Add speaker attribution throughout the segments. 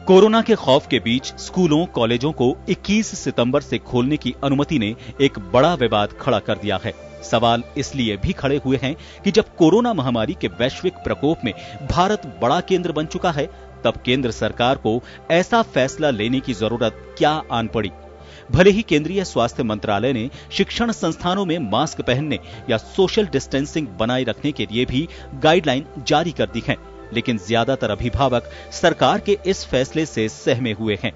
Speaker 1: Corona के खौफ के बीच स्कूलों कॉलेजों को 21 सितंबर से खोलने की अनुमति ने एक बड़ा विवाद खड़ा कर दिया है। सवाल इसलिए भी खड़े हुए हैं कि जब कोरोना महामारी के वैश्विक प्रकोप में भारत बड़ा केंद्र बन चुका है, तब केंद्र सरकार को ऐसा फैसला लेने की जरूरत क्या आन पड़ी। भले ही केंद्रीय स्वास्थ्य मंत्रालय ने शिक्षण संस्थानों में मास्क पहनने या सोशल डिस्टेंसिंग बनाए रखने के लिए भी गाइडलाइन जारी कर दी है, लेकिन ज्यादातर अभिभावक सरकार के इस फैसले से सहमे हुए हैं।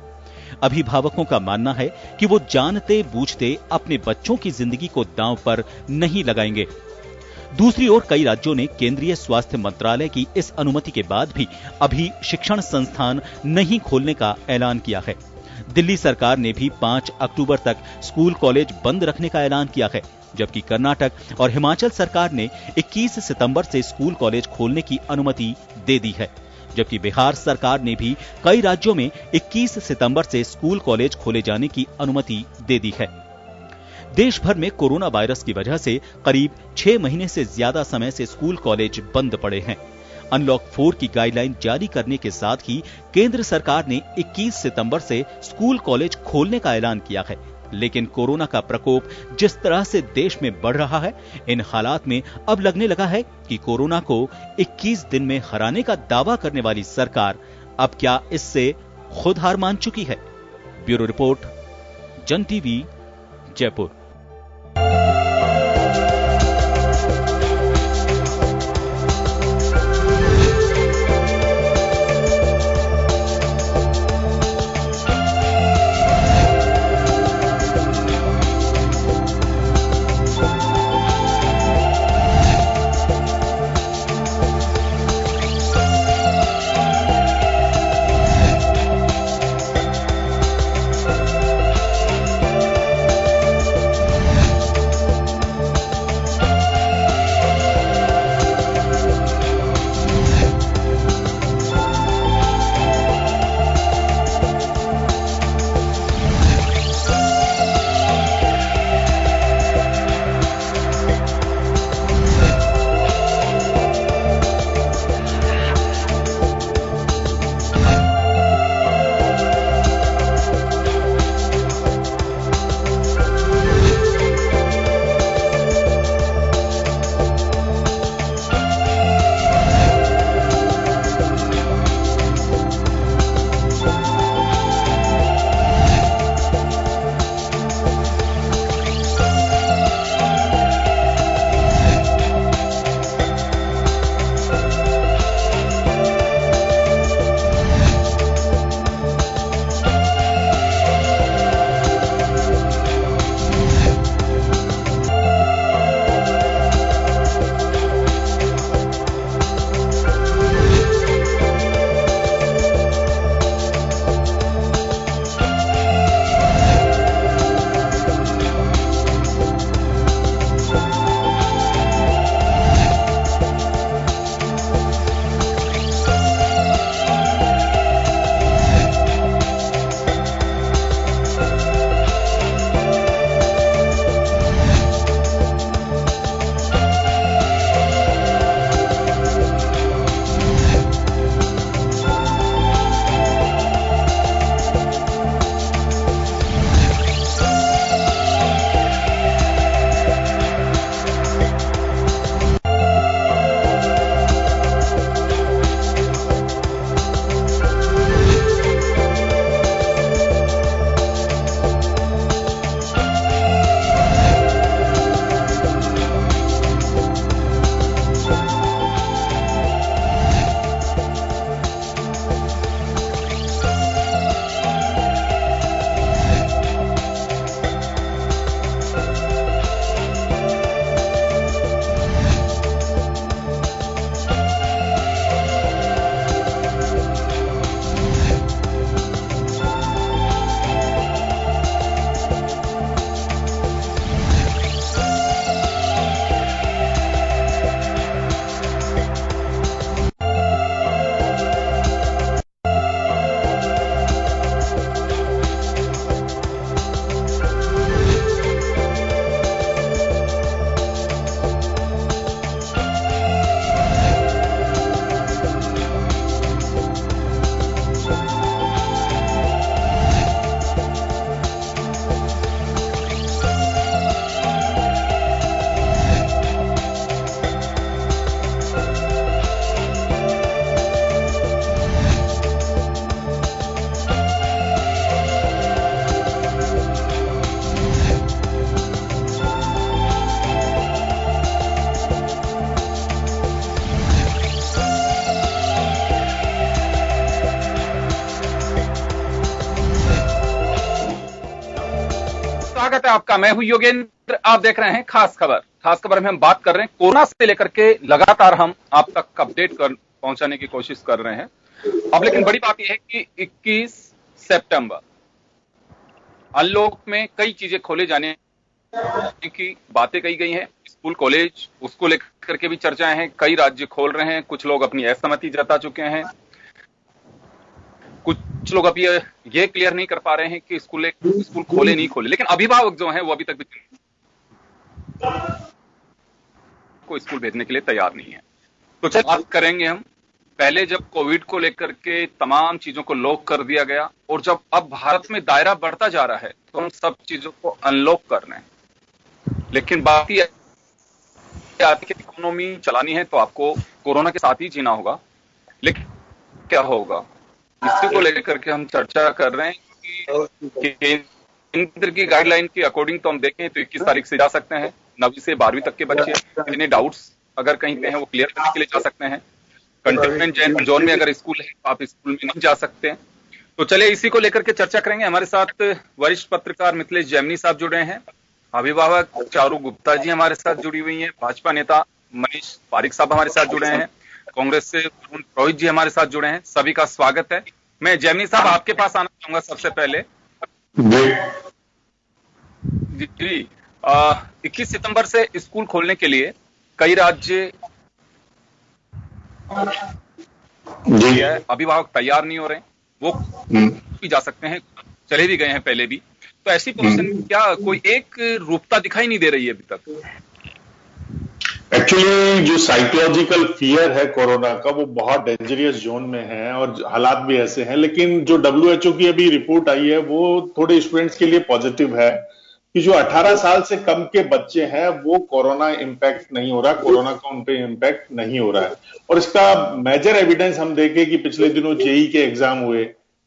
Speaker 1: अभिभावकों का मानना है कि वो जानते बूझते अपने बच्चों की जिंदगी को दांव पर नहीं लगाएंगे। दूसरी ओर कई राज्यों ने केंद्रीय स्वास्थ्य मंत्रालय की इस अनुमति के बाद भी अभी शिक्षण संस्थान नहीं खोलने का ऐलान किया है। दिल्ली सरकार ने भी 5 अक्टूबर तक स्कूल कॉलेज बंद रखने का ऐलान किया है, जबकि कर्नाटक और हिमाचल सरकार ने 21 सितंबर से स्कूल कॉलेज खोलने की अनुमति दे दी है। जबकि बिहार सरकार ने भी कई राज्यों में 21 सितंबर से स्कूल कॉलेज खोले जाने की अनुमति दे दी है। देश भर में कोरोना वायरस की वजह से करीब 6 महीने से ज्यादा समय से स्कूल कॉलेज बंद पड़े हैं। अनलॉक 4 की गाइडलाइन जारी करने के साथ ही केंद्र सरकार ने 21 सितंबर से स्कूल कॉलेज खोलने का ऐलान किया है, लेकिन कोरोना का प्रकोप जिस तरह से देश में बढ़ रहा है, इन हालात में अब लगने लगा है कि कोरोना को 21 दिन में हराने का दावा करने वाली सरकार अब क्या इससे खुद हार मान चुकी है। ब्यूरो रिपोर्ट, जन टीवी, जयपुर।
Speaker 2: आपका। मैं हूं योगेंद्र, आप देख रहे हैं खास खबर। खास खबर में हम बात कर रहे हैं कोरोना से लेकर के लगातार हम आप तक अपडेट पहुंचाने की कोशिश कर रहे हैं। अब लेकिन बड़ी बात यह है कि 21 सितंबर अनलॉक में कई चीजें खोले जाने की बातें कही गई हैं। स्कूल कॉलेज उसको लेकर के भी चर्चाएं हैं। कई राज्य खोल रहे हैं, कुछ लोग अपनी असहमति जता चुके हैं, कुछ लोग अभी ये क्लियर नहीं कर पा रहे हैं कि स्कूल खोले नहीं खोले। लेकिन अभिभावक जो हैं वो अभी तक भी को स्कूल भेजने के लिए तैयार नहीं है। तो चल बात करेंगे हम। पहले जब कोविड को लेकर के तमाम चीजों को लॉक कर दिया गया और जब अब भारत में दायरा बढ़ता जा रहा है तो हम सब चीजों को अनलॉक कर रहे हैं। लेकिन बात यह आर्थिक इकोनॉमी चलानी है तो आपको कोरोना के साथ ही जीना होगा। लेकिन क्या होगा, इसी को लेकर के हम चर्चा कर रहे हैं कि केंद्र की गाइडलाइन के अकॉर्डिंग तो हम देखें तो 21 तारीख से जा सकते हैं। 9वीं से 12वीं तक के बच्चे जिन्हें डाउट्स अगर कहीं पे हैं वो क्लियर करने के लिए जा सकते हैं। कंटेनमेंट जोन में अगर स्कूल है तो आप स्कूल में नहीं जा सकते हैं। तो चलिए इसी को लेकर के चर्चा करेंगे। हमारे साथ वरिष्ठ पत्रकार मिथिलेश जैमिनी साहब जुड़े हैं, अभिभावक चारू गुप्ता जी हमारे साथ जुड़ी हुई हैं, भाजपा नेता मनीष पारिक साहब हमारे साथ जुड़े हैं, कांग्रेस से अरुण पुरोहित जी हमारे साथ जुड़े हैं। सभी का स्वागत है। मैं जैमिनी साहब आपके पास आना चाहूंगा सबसे पहले। जी 21 सितंबर से स्कूल खोलने के लिए कई राज्य अभिभावक तैयार नहीं हो रहे हैं, वो भी जा सकते हैं, चले भी गए हैं पहले भी। तो ऐसी पोजीशन क्या कोई एक रूपता दिखाई नहीं दे रही है अभी तक?
Speaker 3: एक्चुअली जो साइकोलॉजिकल फियर है कोरोना का वो बहुत डेंजरियस जोन में है और हालात भी ऐसे हैं। लेकिन जो WHO की अभी रिपोर्ट आई है वो थोड़े स्टूडेंट्स के लिए पॉजिटिव है कि जो 18 साल से कम के बच्चे हैं वो कोरोना इंपैक्ट नहीं हो रहा, कोरोना का उन पे इंपैक्ट नहीं हो रहा है। और इसका मेजर एविडेंस हम देखें कि पिछले दिनों जेई के एग्जाम हुए,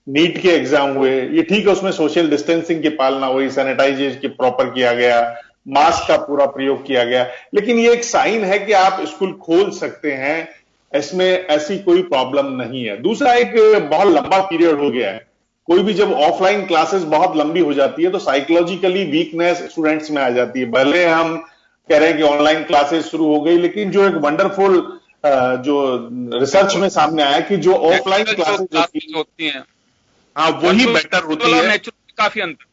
Speaker 3: नीट के एग्जाम हुए, ये ठीक है उसमें सोशल डिस्टेंसिंग की पालना हुई, सैनिटाइजेशन की प्रॉपर किया गया, मास्क का पूरा प्रयोग किया गया, लेकिन ये एक साइन है कि आप स्कूल खोल सकते हैं, इसमें ऐसी कोई प्रॉब्लम नहीं है। दूसरा, एक बहुत लंबा पीरियड हो गया है। कोई भी जब ऑफलाइन क्लासेस बहुत लंबी हो जाती है तो साइकोलॉजिकली वीकनेस स्टूडेंट्स में आ जाती है। भले हम कह रहे हैं कि ऑनलाइन क्लासेस शुरू हो गई, लेकिन जो एक वंडरफुल जो रिसर्च में सामने आया कि जो ऑफलाइन क्लासेस
Speaker 2: होती हैं
Speaker 3: हाँ वही बेटर होती है।
Speaker 2: काफी अंतर,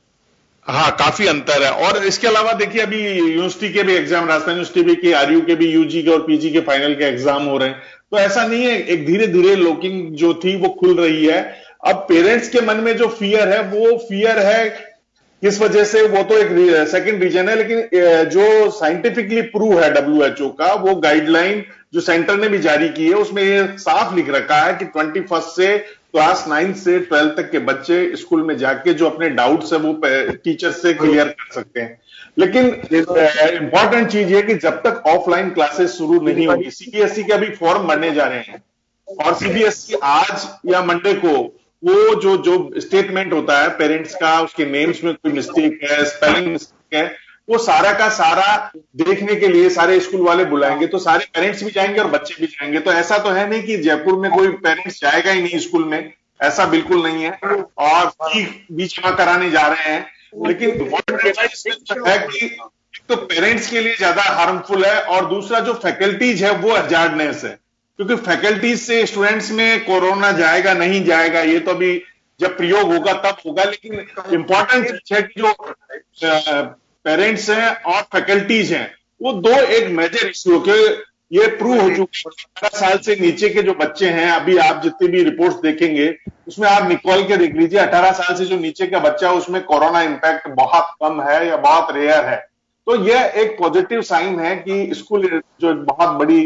Speaker 3: हाँ काफी अंतर है। और इसके अलावा देखिए अभी यूनिवर्सिटी के भी एग्जाम, राजस्थान यूनिवर्सिटी के, आरयू के भी, यूजी के और पीजी के फाइनल के एग्जाम हो रहे हैं। तो ऐसा नहीं है, एक धीरे धीरे लॉकिंग जो थी वो खुल रही है। अब पेरेंट्स के मन में जो फियर है वो फियर है किस वजह से, वो तो एक सेकंड रीजन है। लेकिन जो साइंटिफिकली प्रूव है WHO का, वो गाइडलाइन जो सेंटर ने भी जारी की है उसमें ये साफ लिख रखा है कि 21 से क्लास 9 से 12 तक के बच्चे स्कूल में जाके जो अपने डाउट्स है वो टीचर से क्लियर कर सकते हैं। लेकिन इंपॉर्टेंट चीज ये कि जब तक ऑफलाइन क्लासेस शुरू नहीं होगी, CBSE के अभी फॉर्म भरने जा रहे हैं और CBSE आज या मंडे को वो जो स्टेटमेंट होता है पेरेंट्स का, उसके नेम्स में कोई मिस्टेक है, स्पेलिंग मिस्टेक है, वो सारा का सारा देखने के लिए सारे स्कूल वाले बुलाएंगे। तो सारे पेरेंट्स भी जाएंगे और बच्चे भी जाएंगे। तो ऐसा तो है नहीं कि जयपुर में कोई पेरेंट्स जाएगा ही नहीं स्कूल में, ऐसा बिल्कुल नहीं है। और फी भी जमा कराने जा रहे हैं। लेकिन है कि एक तो पेरेंट्स के लिए ज्यादा हार्मफुल है और दूसरा जो फैकल्टीज है वो हजार्डनेस है, क्योंकि फैकल्टीज से स्टूडेंट्स में कोरोना जाएगा नहीं जाएगा ये तो अभी जब प्रयोग होगा तब होगा। लेकिन इंपॉर्टेंट चीज है कि जो पेरेंट्स हैं और फैकल्टीज हैं वो दो एक मेजर इश्यू के ये प्रूव हो चुके हैं। 18 साल से नीचे के जो बच्चे हैं, अभी आप जितनी भी रिपोर्ट्स देखेंगे उसमें आप निकाल के देख लीजिए, 18 साल से जो नीचे का बच्चा है उसमें कोरोना इंपैक्ट बहुत कम है या बहुत रेयर है। तो यह एक पॉजिटिव साइन है कि स्कूल जो बहुत बड़ी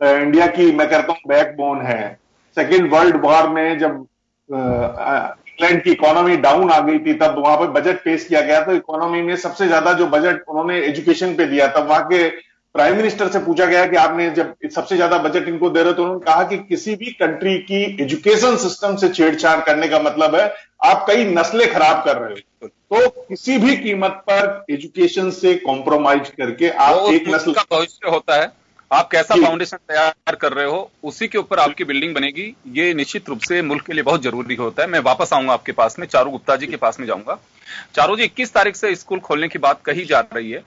Speaker 3: इंडिया की मैं कहता हूं बैकबोन है। सेकेंड वर्ल्ड वॉर में जब इंग्लैंड की इकोनॉमी डाउन आ गई थी तब वहां पर बजट पेश किया गया। तो इकोनॉमी में सबसे ज्यादा जो बजट उन्होंने एजुकेशन पे दिया, तब वहां के प्राइम मिनिस्टर से पूछा गया कि आपने जब सबसे ज्यादा बजट इनको दे रहे हो, तो उन्होंने कहा कि किसी भी कंट्री की एजुकेशन सिस्टम से छेड़छाड़ करने का मतलब है आप कई नस्लें खराब कर रहे हो। तो किसी भी कीमत पर एजुकेशन से कॉम्प्रोमाइज करके आप एक नस्ल
Speaker 2: का भविष्य होता है। आप कैसा फाउंडेशन तैयार कर रहे हो उसी के ऊपर आपकी बिल्डिंग बनेगी। ये निश्चित रूप से मुल्क के लिए बहुत जरूरी होता है। मैं वापस आऊंगा आपके पास में, चारू गुप्ता जी के पास में जाऊंगा। चारू जी, 21 तारीख से स्कूल खोलने की बात कही जा रही है,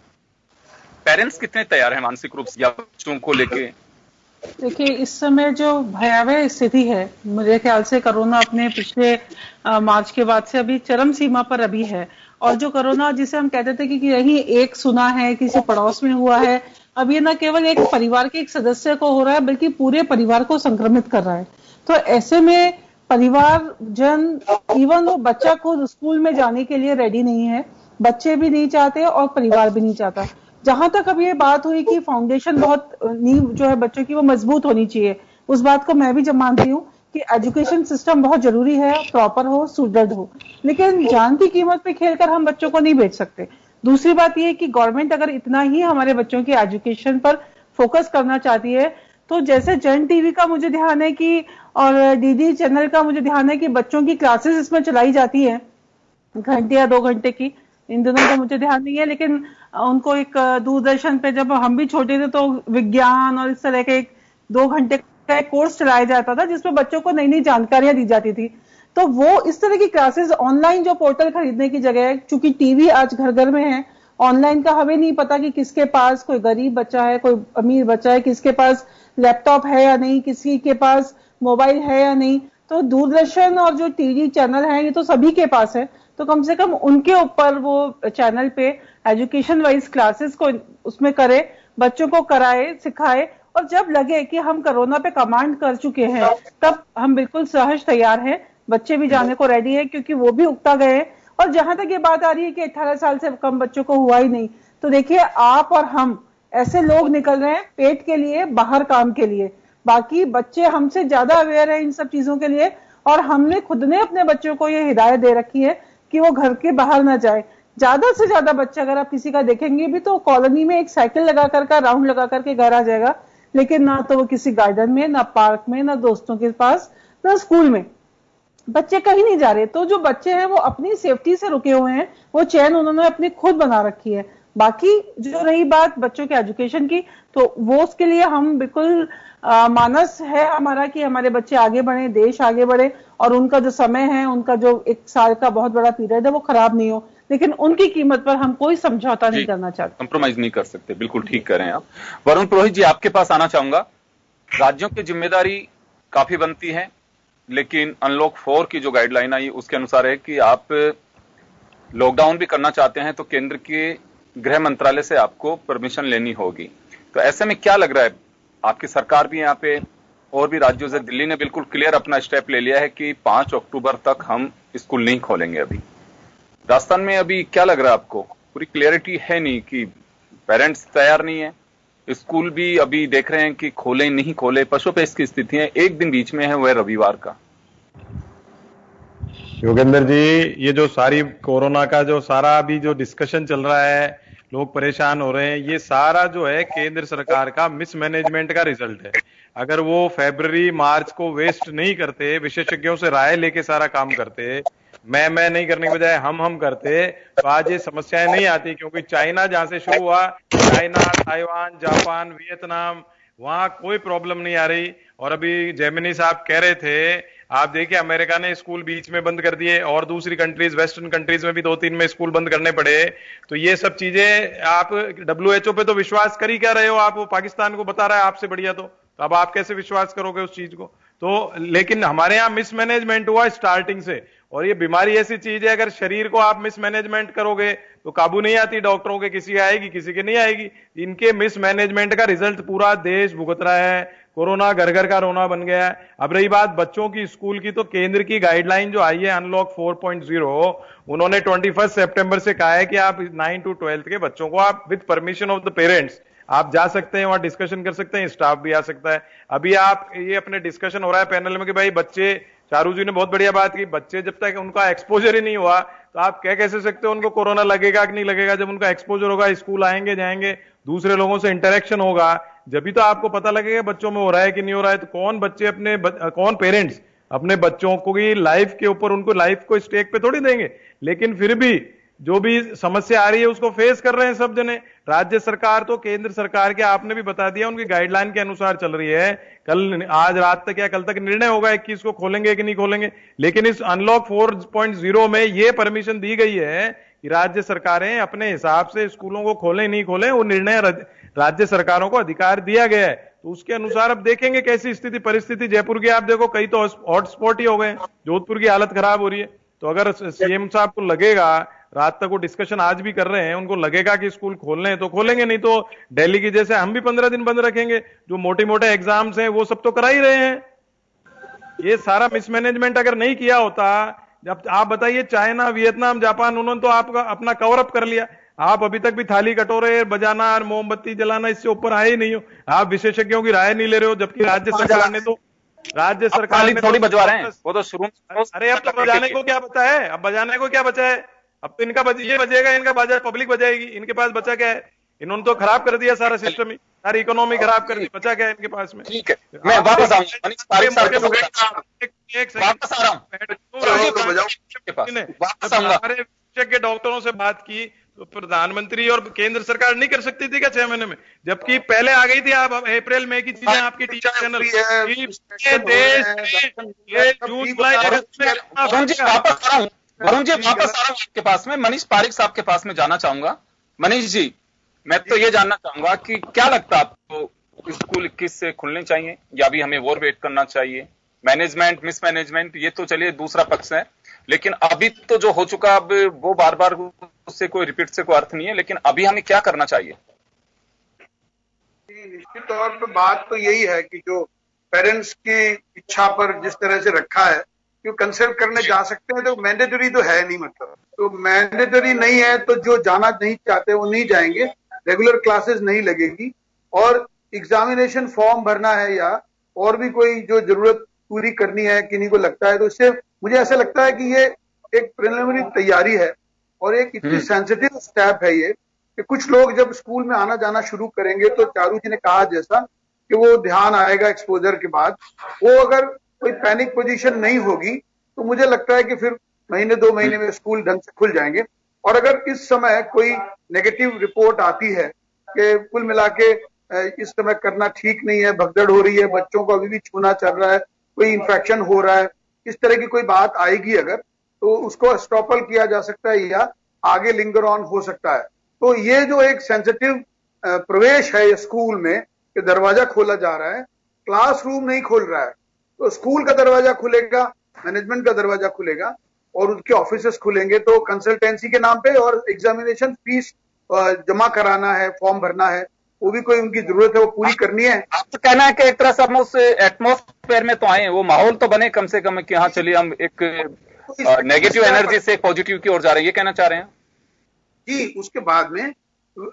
Speaker 2: पेरेंट्स कितने तैयार हैं मानसिक रूप से या बच्चों को लेके?
Speaker 4: देखिए, इस समय जो भयावह स्थिति है, मुझे ख्याल से कोरोना अपने पिछले मार्च के बाद से अभी चरम सीमा पर अभी है। और जो कोरोना जिसे हम कहते थे कि यही एक सुना है, किसी पड़ोस में हुआ है, अब ये न केवल एक परिवार के एक सदस्य को हो रहा है बल्कि पूरे परिवार को संक्रमित कर रहा है। तो ऐसे में परिवार जन, इवन वो बच्चा खुद स्कूल में जाने के लिए रेडी नहीं है, बच्चे भी नहीं चाहते और परिवार भी नहीं चाहता। जहां तक अब ये बात हुई कि फाउंडेशन बहुत, नींव जो है बच्चों की वो मजबूत होनी चाहिए, उस बात को मैं भी जब मानती हूँ कि एजुकेशन सिस्टम बहुत जरूरी है, प्रॉपर हो, सुदृढ़ हो, लेकिन जान की कीमत पे खेलकर हम बच्चों को नहीं भेज सकते। दूसरी बात ये है कि गवर्नमेंट अगर इतना ही हमारे बच्चों की एजुकेशन पर फोकस करना चाहती है तो जैसे जन टीवी का मुझे ध्यान है कि, और डीडी चैनल का मुझे ध्यान है कि बच्चों की क्लासेस इसमें चलाई जाती है घंटे या 2 घंटे की, इन दिनों का मुझे ध्यान नहीं है, लेकिन उनको एक दूरदर्शन पे जब हम भी छोटे थे तो विज्ञान और इस तरह के 2 घंटे का एक कोर्स चलाया जाता था जिसमें बच्चों को नई नई जानकारियां दी जाती थी। तो वो इस तरह की क्लासेस ऑनलाइन जो पोर्टल खरीदने की जगह, चूंकि टीवी आज घर घर में है, ऑनलाइन का हमें नहीं पता कि किसके पास, कोई गरीब बच्चा है, कोई अमीर बच्चा है, किसके पास लैपटॉप है या नहीं, किसी के पास मोबाइल है या नहीं। तो दूरदर्शन और जो टीवी चैनल है ये तो सभी के पास है, तो कम से कम उनके ऊपर वो चैनल पे एजुकेशन वाइज क्लासेस को उसमें करे, बच्चों को कराए, सिखाए, और जब लगे कि हम कोरोना पे कमांड कर चुके हैं तब हम बिल्कुल सहज तैयार हैं, बच्चे भी जाने को रेडी है क्योंकि वो भी उगता गए हैं। और जहां तक ये बात आ रही है कि 18 साल से कम बच्चों को हुआ ही नहीं, तो देखिए आप और हम ऐसे लोग निकल रहे हैं पेट के लिए, बाहर काम के लिए, बाकी बच्चे हमसे ज्यादा अवेयर है इन सब चीजों के लिए, और हमने खुद ने अपने बच्चों को ये हिदायत दे रखी है कि वो घर के बाहर ना जाए। ज्यादा से ज्यादा बच्चे अगर आप किसी का देखेंगे भी तो कॉलोनी में एक साइकिल लगा करके, राउंड लगा करके घर आ जाएगा, लेकिन ना तो वो किसी गार्डन में, ना पार्क में, ना दोस्तों के पास, ना स्कूल में, बच्चे कहीं नहीं जा रहे। तो जो बच्चे हैं वो अपनी सेफ्टी से रुके हुए हैं, वो चैन उन्होंने अपनी खुद बना रखी है। बाकी जो रही बात बच्चों के एजुकेशन की, तो वो उसके लिए हम बिल्कुल मानस है हमारा कि हमारे बच्चे आगे बढ़े, देश आगे बढ़े, और उनका जो समय है, उनका जो 1 साल का बहुत बड़ा पीरियड है वो खराब नहीं हो, लेकिन उनकी कीमत पर हम कोई समझौता नहीं करना चाहते,
Speaker 2: कंप्रोमाइज नहीं कर सकते। बिल्कुल ठीक कह रहे हैं आप। वरुण पुरोहित जी, आपके पास आना चाहूंगा। राज्यों की जिम्मेदारी काफी बनती है, लेकिन अनलॉक 4 की जो गाइडलाइन आई उसके अनुसार है कि आप लॉकडाउन भी करना चाहते हैं तो केंद्र के गृह मंत्रालय से आपको परमिशन लेनी होगी। तो ऐसे में क्या लग रहा है, आपकी सरकार भी यहाँ पे और भी राज्यों से, दिल्ली ने बिल्कुल क्लियर अपना स्टेप ले लिया है कि 5 अक्टूबर तक हम स्कूल नहीं खोलेंगे। अभी राजस्थान में अभी क्या लग रहा है आपको, पूरी क्लियरिटी है नहीं कि पेरेंट्स तैयार नहीं है, स्कूल भी अभी देख रहे हैं कि खोले नहीं खोले, पशु पे इसकी स्थिति है, एक दिन बीच में है वह रविवार का।
Speaker 5: योगेंद्र जी, ये जो सारी कोरोना का जो सारा अभी जो डिस्कशन चल रहा है, लोग परेशान हो रहे हैं, ये सारा जो है केंद्र सरकार का मिसमैनेजमेंट का रिजल्ट है। अगर वो फरवरी मार्च को वेस्ट नहीं करते, विशेषज्ञों से राय लेके सारा काम करते, मैं नहीं करने के बजाय हम करते, तो आज ये समस्याएं नहीं आती। क्योंकि चाइना जहां से शुरू हुआ, चाइना, ताइवान, जापान, वियतनाम, वहां कोई प्रॉब्लम नहीं आ रही। और अभी जेमिनी साहब कह रहे थे, आप देखिए अमेरिका ने स्कूल बीच में बंद कर दिए, और दूसरी कंट्रीज, वेस्टर्न कंट्रीज में भी 2-3 में स्कूल बंद करने पड़े। तो ये सब चीजें आप WHO पे तो विश्वास कर ही क्या रहे हो आप, वो पाकिस्तान को बता रहा है आपसे बढ़िया, तो अब आप कैसे विश्वास करोगे उस चीज को? तो लेकिन हमारे यहाँ मिसमैनेजमेंट हुआ स्टार्टिंग से, और ये बीमारी ऐसी चीज है, अगर शरीर को आप मिसमैनेजमेंट करोगे तो काबू नहीं आती, डॉक्टरों के किसी की आएगी, किसी की नहीं आएगी। इनके मिसमैनेजमेंट का रिजल्ट पूरा देश भुगत रहा है। कोरोना घर घर का रोना बन गया है। अब रही बात बच्चों की स्कूल की, तो केंद्र की गाइडलाइन जो आई है अनलॉक 4.0, उन्होंने 21 सितंबर से कहा है कि आप 9 to 12 के बच्चों को आप with permission of the parents आप जा सकते हैं, वहां डिस्कशन कर सकते हैं, स्टाफ भी आ सकता है। अभी आप ये अपने डिस्कशन हो रहा है पैनल में कि भाई बच्चे, चारू जी ने बहुत बढ़िया बात की, बच्चे जब तक उनका एक्सपोजर ही नहीं हुआ तो आप कह कैसे सकते हो उनको कोरोना लगेगा कि नहीं लगेगा। जब उनका एक्सपोजर होगा, स्कूल आएंगे, जाएंगे, दूसरे लोगों से इंटरेक्शन होगा, जब भी तो आपको पता लगेगा बच्चों में हो रहा है कि नहीं हो रहा है। तो कौन पेरेंट्स अपने बच्चों को की लाइफ के ऊपर, उनको लाइफ को स्टेक पे थोड़ी देंगे। लेकिन फिर भी जो भी समस्या आ रही है उसको फेस कर रहे हैं सब जने। राज्य सरकार तो केंद्र सरकार के, आपने भी बता दिया, उनकी गाइडलाइन के अनुसार चल रही है। कल, आज रात तक या कल तक निर्णय होगा 21 को खोलेंगे कि नहीं खोलेंगे। लेकिन इस अनलॉक 4.0 में ये परमिशन दी गई है कि राज्य सरकारें अपने हिसाब से स्कूलों को खोलें नहीं खोलें, वो निर्णय राज्य सरकारों को अधिकार दिया गया है। तो उसके अनुसार अब देखेंगे कैसी स्थिति परिस्थिति। जयपुर की आप देखो, कई तो हॉटस्पॉट ही हो गए, जोधपुर की हालत खराब हो रही है। तो अगर सीएम साहब को लगेगा, रात तक वो डिस्कशन आज भी कर रहे हैं, उनको लगेगा कि स्कूल खोलने हैं तो खोलेंगे, नहीं तो दिल्ली की जैसे हम भी 15 दिन बंद रखेंगे। जो मोटे मोटे एग्जाम्स हैं वो सब तो करा ही रहे हैं। ये सारा मिसमैनेजमेंट अगर नहीं किया होता, जब आप बताइए चाइना, वियतनाम, जापान, उन्होंने तो आपका अपना कवर अप कर लिया। आप अभी तक भी थाली कटोरे बजाना और मोमबत्ती जलाना, इससे ऊपर आए ही नहीं हो। आप विशेषज्ञों की राय नहीं ले रहे हो, जबकि राज्य सरकार ने
Speaker 2: थोड़ी बजवा रहे हैं वो तो शुरू।
Speaker 5: अरे अब तो बजाने को क्या बचा है? अब बजाने को क्या बचा है? अब तो इनका ये बजेगा, इनका बाजार पब्लिक बजाएगी। इनके पास बचा क्या है? इन्होंने तो खराब कर दिया सारा सिस्टम ही, सारी इकोनॉमी खराब कर दी। बचा क्या है इनके पास में?
Speaker 2: ठीक है, मैं वापस आऊंगा।
Speaker 5: विशेषज्ञ डॉक्टरों से बात की तो प्रधानमंत्री और केंद्र सरकार नहीं कर सकती थी क्या 6 महीने में? जबकि पहले आ गई थी आप अप्रैल मई की चीजें आपकी टीचर चैनल
Speaker 2: देश जून जुलाई। वरुण जी वापस आ रहा हूँ आपके पास में। मनीष पारिक साहब के पास में जाना चाहूंगा। मनीष जी, मैं तो ये जानना चाहूंगा कि क्या लगता है आपको, स्कूल 21 से खुलने चाहिए या अभी हमें और वेट करना चाहिए? मैनेजमेंट, मिसमैनेजमेंट, ये तो चलिए दूसरा पक्ष है, लेकिन अभी तो जो हो चुका, अब वो बार बार उससे कोई रिपीट से कोई अर्थ नहीं है। लेकिन अभी हमें क्या करना चाहिए?
Speaker 6: निश्चित तौर पर बात तो यही है कि जो पेरेंट्स की इच्छा पर जिस तरह से रखा है, क्यों कंसल्ट करने जा सकते हैं, तो मैंडेटरी तो है नहीं। मतलब तो मैंडेटरी नहीं है तो जो जाना नहीं चाहते वो नहीं जाएंगे, रेगुलर क्लासेस नहीं लगेगी। और एग्जामिनेशन फॉर्म भरना है या और भी कोई जो जरूरत पूरी करनी है किन्हीं को लगता है, तो इससे मुझे ऐसा लगता है कि ये एक प्रिलिमिनरी तैयारी है और एक इतनी सेंसिटिव स्टेप है ये कि कुछ लोग जब स्कूल में आना जाना शुरू करेंगे तो चारू जी ने कहा जैसा कि वो ध्यान आएगा एक्सपोजर के बाद। वो अगर कोई पैनिक पोजीशन नहीं होगी तो मुझे लगता है कि फिर महीने 2 महीने में स्कूल ढंग से खुल जाएंगे। और अगर इस समय कोई नेगेटिव रिपोर्ट आती है कि कुल मिला के इस समय करना ठीक नहीं है, भगदड़ हो रही है, बच्चों को अभी भी छूना चल रहा है, कोई इन्फेक्शन हो रहा है, इस तरह की कोई बात आएगी अगर, तो उसको स्टॉपल किया जा सकता है या आगे लिंगर ऑन हो सकता है। तो ये जो एक सेंसिटिव प्रवेश है स्कूल में कि दरवाजा खोला जा रहा है, क्लासरूम नहीं खोल रहा है, तो स्कूल का दरवाजा खुलेगा, मैनेजमेंट का दरवाजा खुलेगा और उनके ऑफिसेस खुलेंगे। तो कंसल्टेंसी के नाम पे और एग्जामिनेशन फीस जमा कराना है, फॉर्म भरना है, वो भी कोई उनकी जरूरत है, वो पूरी करनी है।
Speaker 2: आप तो कहना है कि एक तरह से हम उस एटमॉस्फेयर में तो आए, वो माहौल तो बने कम से कम कि हाँ चलिए हम एक नेगेटिव एनर्जी से पॉजिटिव की ओर जा रहे हैं, ये कहना चाह रहे हैं
Speaker 6: जी। उसके बाद में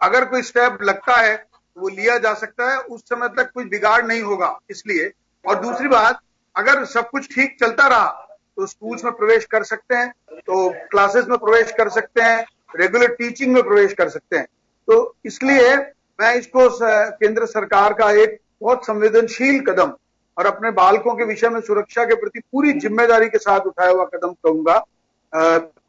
Speaker 6: अगर कोई स्टेप लगता है वो लिया जा सकता है, उस समय तक कुछ बिगाड़ नहीं होगा इसलिए। और दूसरी बात, अगर सब कुछ ठीक चलता रहा तो स्कूल्स में प्रवेश कर सकते हैं, तो क्लासेस में प्रवेश कर सकते हैं, रेगुलर टीचिंग में प्रवेश कर सकते हैं। तो इसलिए मैं इसको केंद्र सरकार का एक बहुत संवेदनशील कदम और अपने बालकों के विषय में सुरक्षा के प्रति पूरी जिम्मेदारी के साथ उठाया हुआ कदम कहूंगा।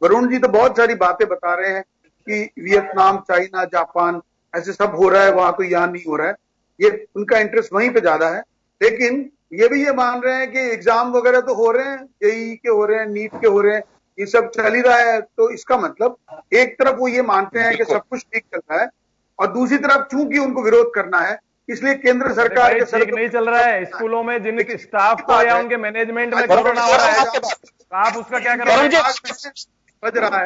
Speaker 6: वरुण जी तो बहुत सारी बातें बता रहे हैं कि वियतनाम, चाइना, जापान ऐसे सब हो रहा है, वहां तो यहाँ नहीं हो रहा है, ये उनका इंटरेस्ट वहीं पे ज्यादा है। लेकिन ये भी ये मान रहे हैं कि एग्जाम वगैरह तो हो रहे हैं, जेईई के हो रहे हैं, नीट के हो रहे हैं, ये सब चल ही रहा है। तो इसका मतलब एक तरफ वो ये मानते हैं कि सब कुछ ठीक चल रहा है और दूसरी तरफ चूंकि उनको विरोध करना है, इसलिए केंद्र सरकार के
Speaker 5: ठीक नहीं चल रहा है। स्कूलों में जिनके स्टाफ को या उनके मैनेजमेंट में कोरोना हो रहा है, आप उसका क्या करेंगे?
Speaker 6: बज रहा है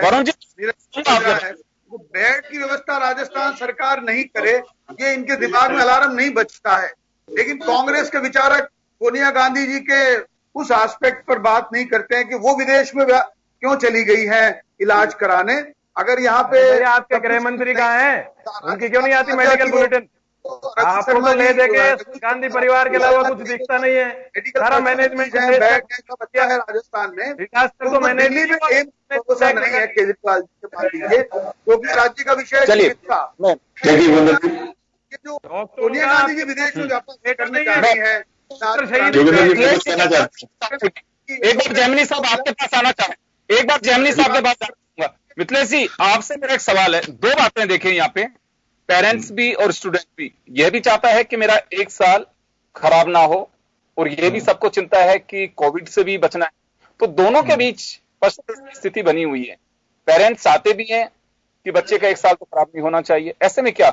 Speaker 6: वो बेड की व्यवस्था राजस्थान सरकार नहीं करे, ये इनके दिमाग में अलार्म नहीं बजता है। लेकिन कांग्रेस के विचारक सोनिया गांधी जी के उस एस्पेक्ट पर बात नहीं करते हैं कि वो विदेश में क्यों चली गई है इलाज कराने। अगर यहाँ पे
Speaker 5: आपके गृह मंत्री कहाँ हैं? उनकी क्यों नहीं आती मेडिकल बुलेटिन? आपको तो ले देके गांधी परिवार के अलावा कुछ दिखता नहीं है, सारा मैनेजमेंट
Speaker 6: है राजस्थान में।
Speaker 5: विकास तो
Speaker 6: दिल्ली में नहीं है केजरीवाल जी से मान लीजिए, क्योंकि राज्य का विषय चिकित्सा। ये जो सोनिया गांधी जी विदेश में व्यापार करने जा रही है,
Speaker 2: एक बार जैमिनी साहब आपके पास आना चाहूंगा, एक बार जैमिनी साहब के पास आऊंगा। मिथिलेश जी, आपसे मेरा एक सवाल है। दो बातें देखें यहाँ पे, पेरेंट्स भी और स्टूडेंट भी। यह भी चाहता है कि मेरा एक साल खराब ना हो, और यह भी सबको चिंता है कि कोविड से भी बचना है। तो दोनों के बीच स्थिति बनी हुई है। पेरेंट्स चाहते भी हैं कि बच्चे का एक साल तो खराब नहीं होना चाहिए। ऐसे में क्या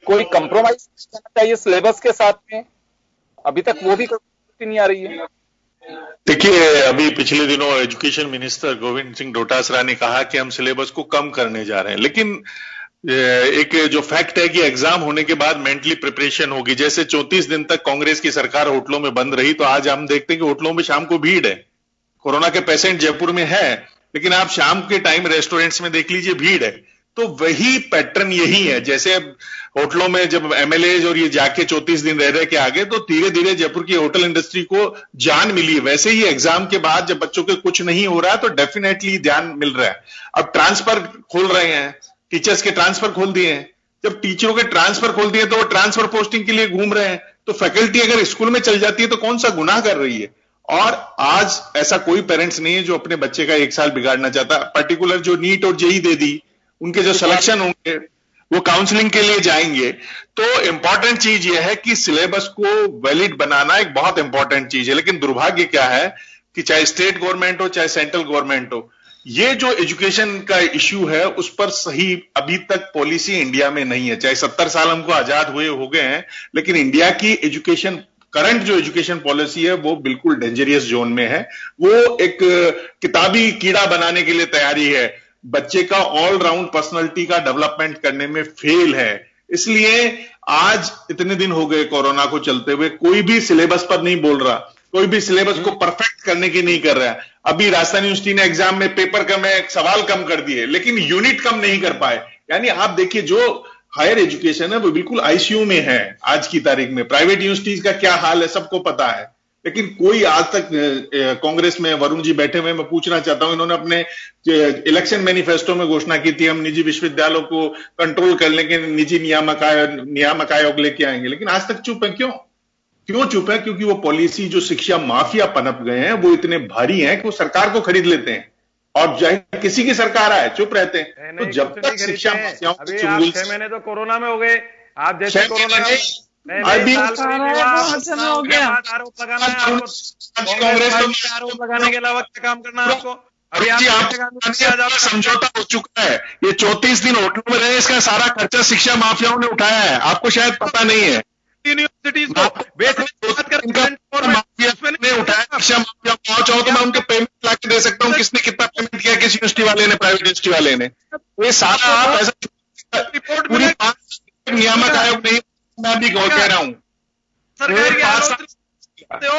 Speaker 2: कोई कंप्रोमाइज करना चाहिए सिलेबस के साथ में? अभी तक वो भी कोई नहीं आ रही है।
Speaker 3: देखिए, अभी पिछले दिनों एजुकेशन मिनिस्टर गोविंद सिंह डोटासरा ने कहा कि हम सिलेबस को कम करने जा रहे हैं, लेकिन एक जो फैक्ट है कि एग्जाम होने के बाद मेंटली प्रिपरेशन होगी। जैसे 34 दिन तक कांग्रेस की सरकार होटलों में बंद रही, तो आज हम देखते हैं कि होटलों में शाम को भीड़ है। कोरोना के पेशेंट जयपुर में है, लेकिन आप शाम के टाइम रेस्टोरेंट्स में देख लीजिए, भीड़ है। तो वही पैटर्न यही है। जैसे होटलों में जब एमएलए और ये जाके 34 दिन रह के आगे, तो धीरे धीरे जयपुर की होटल इंडस्ट्री को जान मिली है। वैसे ही एग्जाम के बाद जब बच्चों के कुछ नहीं हो रहा है, तो डेफिनेटली ध्यान मिल रहा है। अब ट्रांसफर खोल रहे हैं, टीचर्स के ट्रांसफर खोल दिए हैं। जब टीचरों के ट्रांसफर खोल दिए, तो वो ट्रांसफर पोस्टिंग के लिए घूम रहे हैं। तो फैकल्टी अगर स्कूल में चल जाती है, तो कौन सा गुनाह कर रही है? और आज ऐसा कोई पेरेंट्स नहीं है जो अपने बच्चे का एक साल बिगाड़ना चाहता। पर्टिकुलर जो नीट और जेई दे दी, उनके जो सिलेक्शन होंगे वो काउंसलिंग के लिए जाएंगे। तो इंपॉर्टेंट चीज यह है कि सिलेबस को वैलिड बनाना एक बहुत इंपॉर्टेंट चीज है। लेकिन दुर्भाग्य क्या है कि चाहे स्टेट गवर्नमेंट हो चाहे सेंट्रल गवर्नमेंट हो, ये जो एजुकेशन का इश्यू है उस पर सही अभी तक पॉलिसी इंडिया में नहीं है। चाहे 70 साल हमको आजाद हुए हो गए हैं, लेकिन इंडिया की एजुकेशन, करंट जो एजुकेशन पॉलिसी है, वो बिल्कुल डेंजरियस जोन में है। वो एक किताबी कीड़ा बनाने के लिए तैयारी है, बच्चे का ऑल राउंड पर्सनालिटी का डेवलपमेंट करने में फेल है। इसलिए आज इतने दिन हो गए कोरोना को चलते हुए, कोई भी सिलेबस पर नहीं बोल रहा, कोई भी सिलेबस को परफेक्ट करने की नहीं कर रहा है। अभी राजस्थान यूनिवर्सिटी ने एग्जाम में पेपर कम है, सवाल कम कर दिए, लेकिन यूनिट कम नहीं कर पाए। यानी आप देखिए, जो हायर एजुकेशन है वो बिल्कुल आईसीयू में है आज की तारीख में। प्राइवेट यूनिवर्सिटीज का क्या हाल है सबको पता है, लेकिन कोई आज तक कांग्रेस में वरुण जी बैठे हुए, मैं पूछना चाहता हूं, इन्होंने अपने इलेक्शन मैनिफेस्टो में घोषणा की थी हम निजी विश्वविद्यालयों को कंट्रोल कर लेंगे, निजी नियामक आयोग लेके आएंगे, लेकिन आज तक चुप है। क्यों चुप है? क्योंकि वो पॉलिसी जो शिक्षा माफिया पनप गए हैं वो इतने भारी हैं कि वो सरकार को खरीद लेते हैं, और चाहे किसी की सरकार आए चुप रहते हैं। तो जब तक शिक्षा माफियाओं
Speaker 5: अभी आप 6 महीने तो कोरोना में हो गए, आप जैसे कोरोना आरोप लगाने के अलावा क्या काम करना है आपको? अभी आप
Speaker 3: समझौता हो चुका है। ये 34 दिन होटलों में रहे, इसका सारा खर्चा शिक्षा माफियाओं ने उठाया है, आपको शायद पता नहीं है।
Speaker 5: यूनिवर्सिटीज को
Speaker 3: शिक्षा माफिया चाहो तो मैं उनके पेमेंट ला के दे सकता हूँ, किसने कितना पेमेंट किया, किस यूनिवर्सिटी वाले ने, प्राइवेट यूनिवर्सिटी वाले ने। ये सारा आप ऐसा पूरी नियामक आयोग नहीं, मैं भी कह रहा हूं